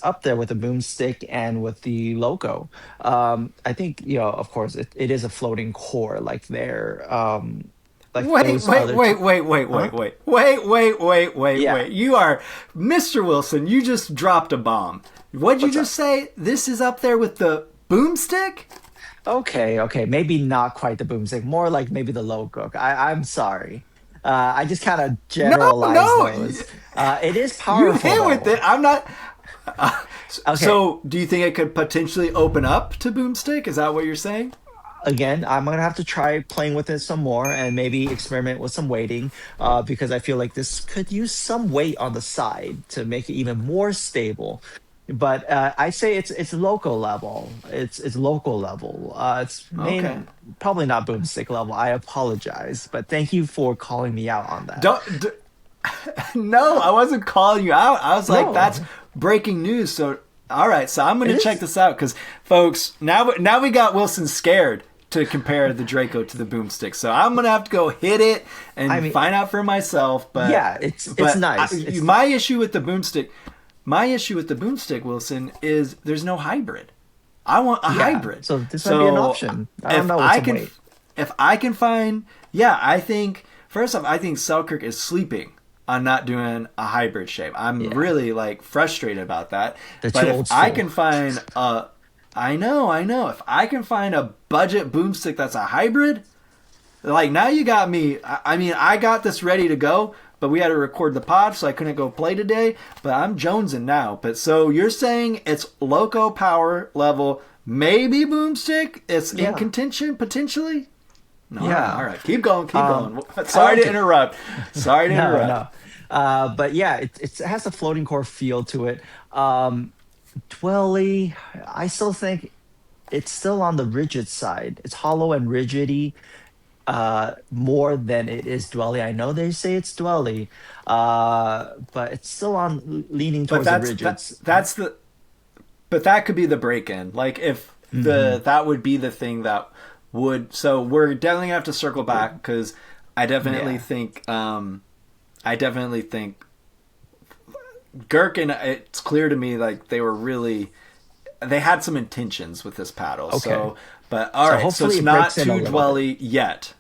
up there with the Boomstick and with the logo. I think, of course, it is a floating core like there. Wait. You are Mr. Wilson. You just dropped a bomb. What'd you just say? This is up there with the Boomstick? Okay. Maybe not quite the Boomstick. More like maybe the logo. I'm sorry. I just kind of generalized those. It is powerful. You hit with it. I'm not... Okay. So, do you think it could potentially open up to Boomstick? Is that what you're saying? Again, I'm going to have to try playing with it some more and maybe experiment with some weighting because I feel like this could use some weight on the side to make it even more stable. but I say it's local level. It's local level. It's Okay. probably not boomstick level. I apologize, but thank you for calling me out on that. Don't. No, I wasn't calling you out. I was like, that's No, breaking news. So, all right. So I'm going it to check is. this out because, folks, now we got Wilson scared to compare the Draco to the Boomstick. So I'm going to have to go hit it and I mean, find out for myself. yeah, it's nice. My issue with the Boomstick, Wilson, is there's no hybrid. I want a Yeah, hybrid. so this might be an option. I don't if know I what's can, wait. if I can find, yeah, I think first off, I think Selkirk is sleeping on not doing a hybrid shape. I'm Yeah, really like frustrated about that. they're But too if old I school. can find a, I know. If I can find a budget boomstick that's a hybrid, like now you got me. I mean, I got this ready to go, but we had to record the pod, so I couldn't go play today. But I'm jonesing now. But so you're saying it's loco power level, maybe boomstick? It's in Yeah, contention potentially. No, yeah. all right. Keep going. I Sorry like to it. interrupt. Sorry to No, interrupt. no. But yeah, it has a floating core feel to it. Dwelly, I still think it's still on the rigid side. It's hollow and rigidy more than it is dwelly. I know they say it's dwelly, but it's still on leaning But towards the rigids. that's the but that could be the break in. Like if Hmm. that would be the thing that would. So we're definitely gonna have to circle back because I definitely Yeah. think I definitely think Gherkin. It's clear to me like they had some intentions with this paddle. Okay. So, but all So right. So hopefully it's it not breaks in a too little bit. dwelly yet.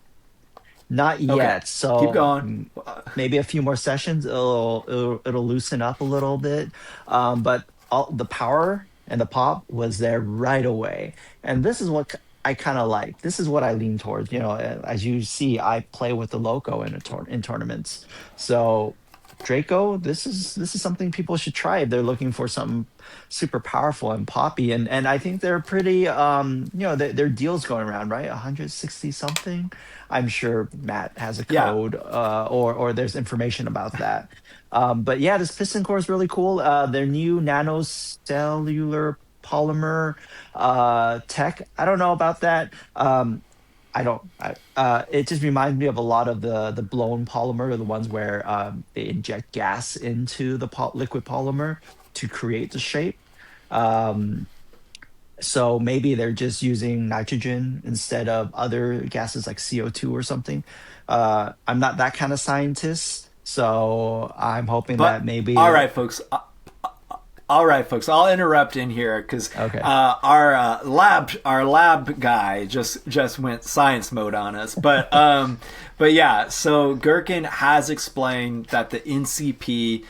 Not Okay, yet. keep So going. maybe a few more sessions, it'll loosen up a little bit. But all the power and the pop was there right away, and this is what I kind of like. This is what I lean towards. As you see, I play with the loco in tournaments. So Draco, this is something people should try if they're looking for something super powerful and poppy. And I think they're pretty their deals going around, right? 160 something. I'm sure Matt has a Yeah, code or there's information about that. But yeah, this piston core is really cool. Their new nanocellular polymer tech. I don't know about that. I don't. It just reminds me of a lot of the blown polymer, the ones where they inject gas into the liquid polymer to create the shape. Um, so maybe they're just using nitrogen instead of other gases like CO2 or something. I'm not that kind of scientist, so I'm hoping that but maybe. all right, folks. All right, folks. I'll interrupt in here because Okay. our lab guy just went science mode on us. But yeah. So Gherkin has explained that the NCP.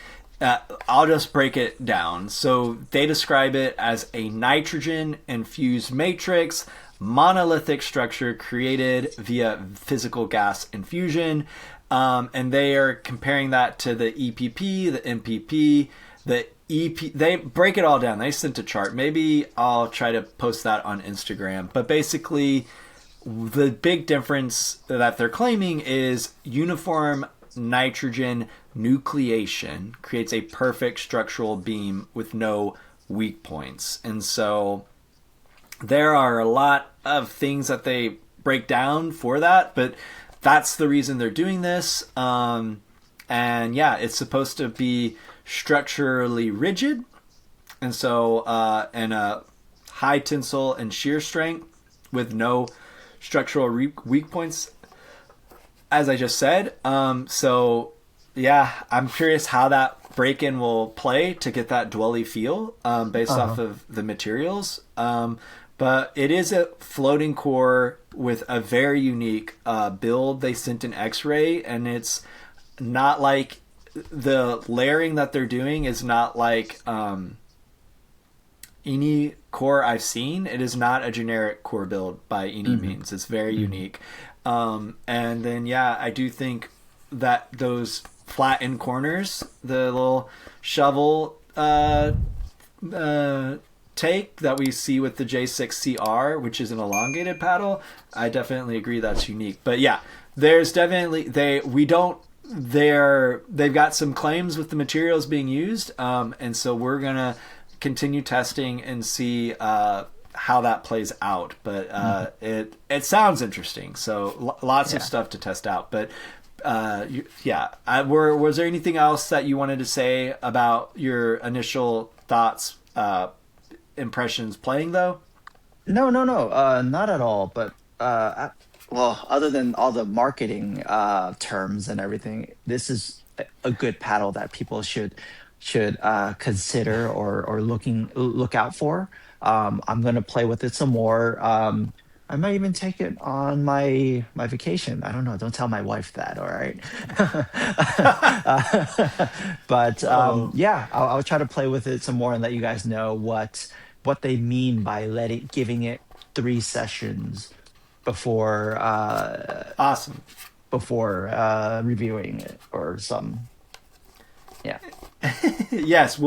I'll just break it down. So they describe it as a nitrogen infused matrix monolithic structure created via physical gas infusion. And they are comparing that to the EPP, the MPP, the EP. They break it all down. They sent a chart. Maybe I'll try to post that on Instagram. But basically, the big difference that they're claiming is uniform nitrogen nucleation creates a perfect structural beam with no weak points. And so there are a lot of things that they break down for that, but that's the reason they're doing this. And yeah, it's supposed to be structurally rigid, and so and a high tensile and shear strength with no structural weak points, as I just said. So yeah, I'm curious how that break-in will play to get that dwelly feel based off Uh-huh. of the materials. But it is a floating core with a very unique build. They sent an X-ray, and it's not like the layering that they're doing is not like any core I've seen. It is not a generic core build by any Hmm. means. It's very Hmm. unique. And then, yeah, I do think that those flattened corners, the little shovel take that we see with the J6CR, which is an elongated paddle, I definitely agree that's unique. But yeah, there's definitely they've got some claims with the materials being used, and so we're gonna continue testing and see how that plays out. But it sounds interesting. So lots of stuff to test out. But was there anything else that you wanted to say about your initial thoughts, impressions playing though? No, not at all. But well, other than all the marketing terms and everything, this is a good paddle that people should consider or look out for. I'm gonna play with it some more. I might even take it on my vacation. I don't know. Don't tell my wife that. All right. But yeah, I'll try to play with it some more and let you guys know what they mean by giving it 3 sessions before awesome before reviewing it or some. Yeah. Yes,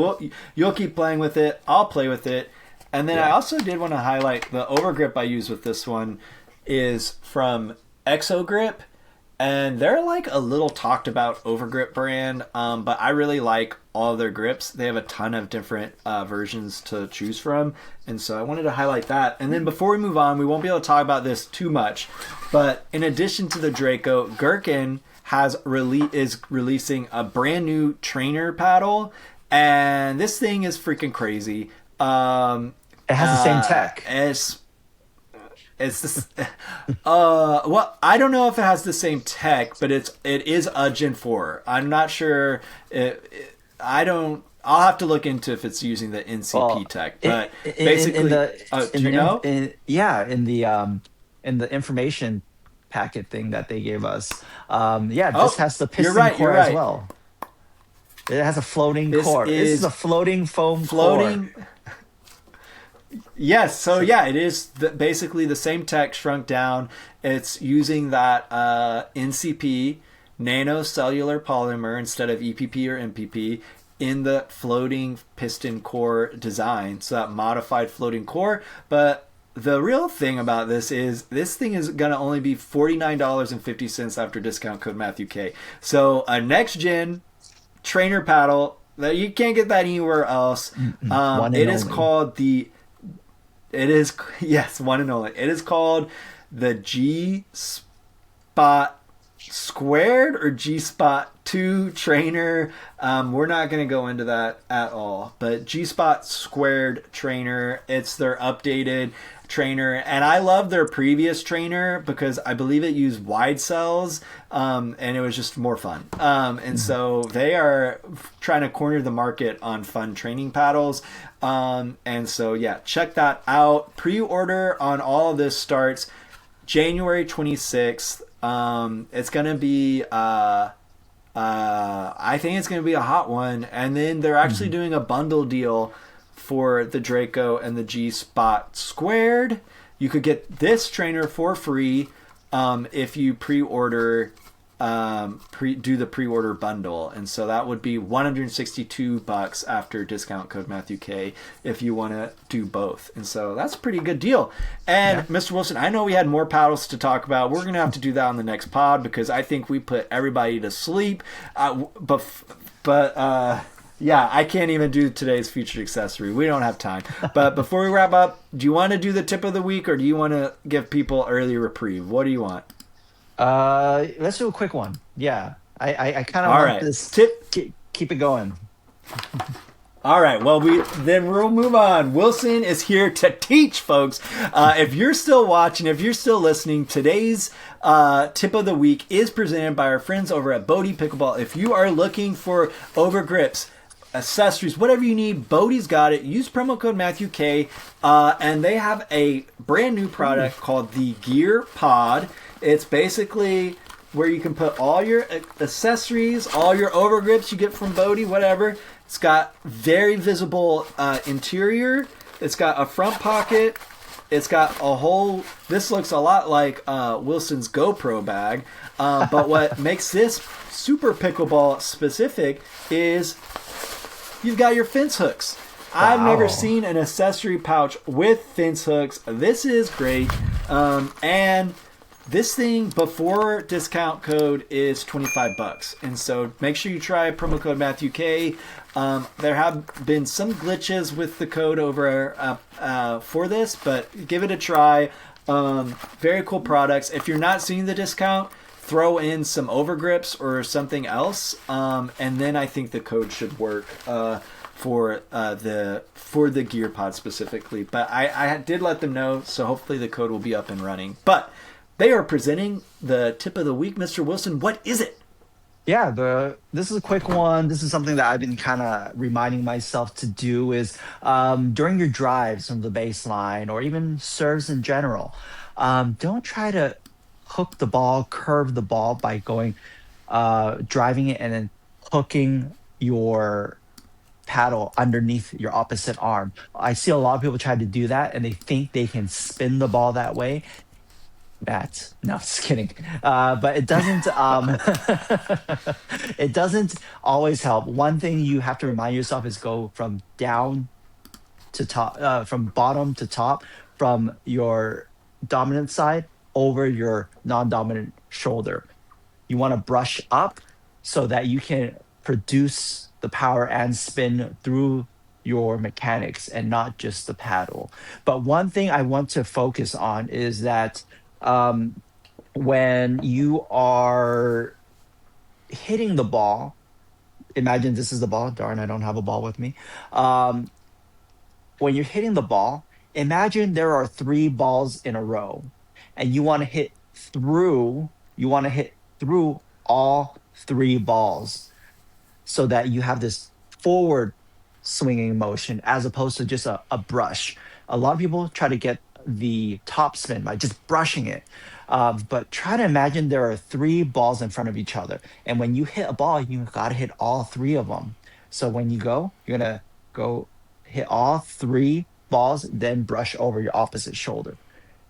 you'll keep playing with it. I'll play with it. And then I also did want to highlight the overgrip I use with this one is from EXO Grip. And they're like a little talked about overgrip brand, but I really like all their grips. They have a ton of different versions to choose from. And so I wanted to highlight that. And then before we move on, we won't be able to talk about this too much. But in addition to the Draco, Gherkin is releasing a brand new trainer paddle. And this thing is freaking crazy. It has the same tech. It's this. Well, I don't know if it has the same tech, but it is a Gen 4. I'm not sure. I'll have to look into if it's using the NCP tech. But basically, do you know? In the information packet thing that they gave us, this has the piston core as well. It has a floating core. This is a floating foam core. Yes, so it is basically the same tech shrunk down. It's using that NCP, nanocellular polymer, instead of EPP or MPP, in the floating piston core design. So that modified floating core. But the real thing about this is this thing is going to only be $49.50 after discount code MatthewK. So a next-gen trainer paddle that you can't get that anywhere else. It is called one and only. It is called the G-Spot² or G-Spot² trainer. We're not going to go into that at all, but G-Spot² trainer. It's their updated trainer, and I love their previous trainer because I believe it used wide cells, and it was just more fun. And so they are trying to corner the market on fun training paddles. And so check that out. Pre-order on all of this starts January 26th. It's gonna be I think it's gonna be a hot one, and then they're actually doing a bundle deal for the Draco and the G-Spot². You could get this trainer for free if you pre-order, do the pre-order bundle. And so that would be $162 after discount code MatthewK if you want to do both. And so that's a pretty good deal. And Mr. Wilson, I know we had more paddles to talk about. We're going to have to do that on the next pod because I think we put everybody to sleep. I can't even do today's featured accessory. We don't have time. But before we wrap up, do you want to do the tip of the week or do you want to give people early reprieve? What do you want? Let's do a quick one. Yeah. I kind of want this tip. Keep it going. All right. Well, we'll move on. Wilson is here to teach, folks. If you're still watching, if you're still listening, today's tip of the week is presented by our friends over at BodhiPickleball. If you are looking for overgrips, accessories, whatever you need, Bodhi's got it. Use promo code MatthewK, and they have a brand new product called the Gear Pod. It's basically where you can put all your accessories, all your overgrips you get from Bodhi, whatever. It's got very visible interior. It's got a front pocket. It's got a whole... This looks a lot like Wilson's GoPro bag. But what makes this super pickleball specific is you've got your fence hooks. Wow. I've never seen an accessory pouch with fence hooks. This is great. And this thing before discount code is $25, and so make sure you try promo code Matthew K. There have been some glitches with the code over for this, but give it a try. Very cool products. If you're not seeing the discount, throw in some overgrips or something else, and then I think the code should work for the gear pod specifically. But I did let them know, so hopefully the code will be up and running. But they are presenting the tip of the week. Mr. Wilson, what is it? Yeah, this is a quick one. This is something that I've been kind of reminding myself to do is during your drives from the baseline or even serves in general, don't try to hook the ball, curve the ball by going, driving it and then hooking your paddle underneath your opposite arm. I see a lot of people try to do that and they think they can spin the ball that way. No, just kidding. But it doesn't. It doesn't always help. One thing you have to remind yourself is go from down to top, from bottom to top, from your dominant side over your non-dominant shoulder. You want to brush up so that you can produce the power and spin through your mechanics and not just the paddle. But one thing I want to focus on is that when you are hitting the ball, imagine this is the ball. Darn, I don't have a ball with me. When you're hitting the ball, imagine there are 3 balls in a row, and you want to hit through. You want to hit through all 3 balls, so that you have this forward swinging motion as opposed to just a brush. A lot of people try to get the top spin by just brushing it. But try to imagine there are 3 balls in front of each other. And when you hit a ball, you got to hit all 3 of them. So when you go, you're going to go hit all 3 balls, then brush over your opposite shoulder.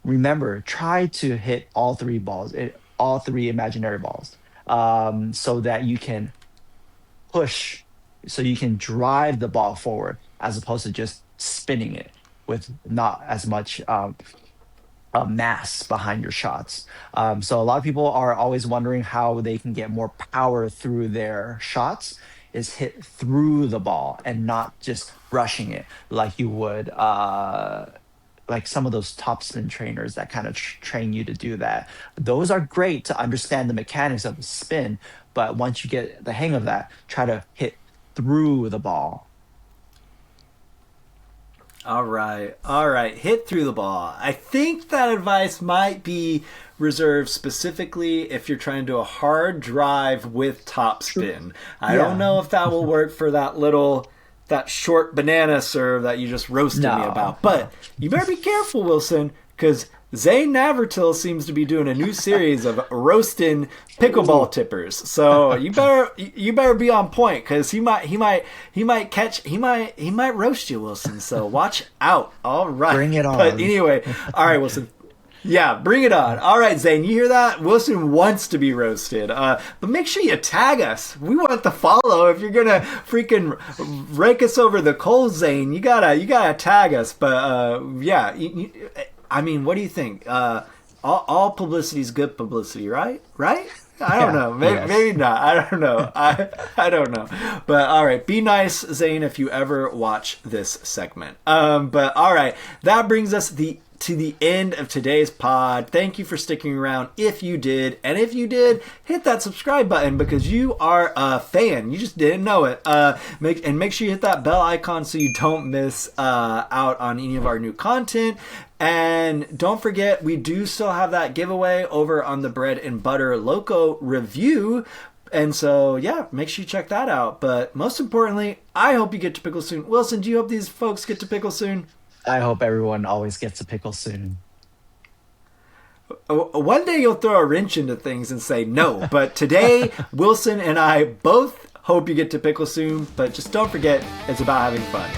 Remember, try to hit all 3 balls, all 3 imaginary balls, so that you can push, so you can drive the ball forward as opposed to just spinning it with not as much mass behind your shots. So a lot of people are always wondering how they can get more power through their shots is hit through the ball and not just brushing it like you would like some of those top spin trainers that kind of train you to do that. Those are great to understand the mechanics of the spin, but once you get the hang of that, try to hit through the ball. All right. Hit through the ball. I think that advice might be reserved specifically if you're trying to do a hard drive with top spin. I don't know if that will work for that short banana serve that you just roasted me about. But you better be careful, Wilson, because Zane Navertil seems to be doing a new series of roasting pickleball tippers. So you better be on point, because he might roast you, Wilson. So watch out. All right, bring it on. But anyway, all right, Wilson. Yeah, bring it on. All right, Zane, you hear that? Wilson wants to be roasted. But make sure you tag us. We want the follow. If you're gonna freaking rake us over the coals, Zane, you gotta tag us. But yeah. I mean, what do you think? All publicity is good publicity, right? Right? I don't know. Maybe not. I don't know. I don't know. But all right, be nice, Zane, if you ever watch this segment. But all right, that brings us to the end of today's pod. Thank you for sticking around if you did. And if you did, hit that subscribe button because you are a fan. You just didn't know it. Make sure you hit that bell icon so you don't miss out on any of our new content. And don't forget, we do still have that giveaway over on the Bread and Butter Loco review. And so, yeah, make sure you check that out. But most importantly, I hope you get to pickle soon. Wilson, do you hope these folks get to pickle soon? I hope everyone always gets a pickle soon. One day you'll throw a wrench into things and say no. But today, Wilson and I both hope you get to pickle soon. But just don't forget, it's about having fun.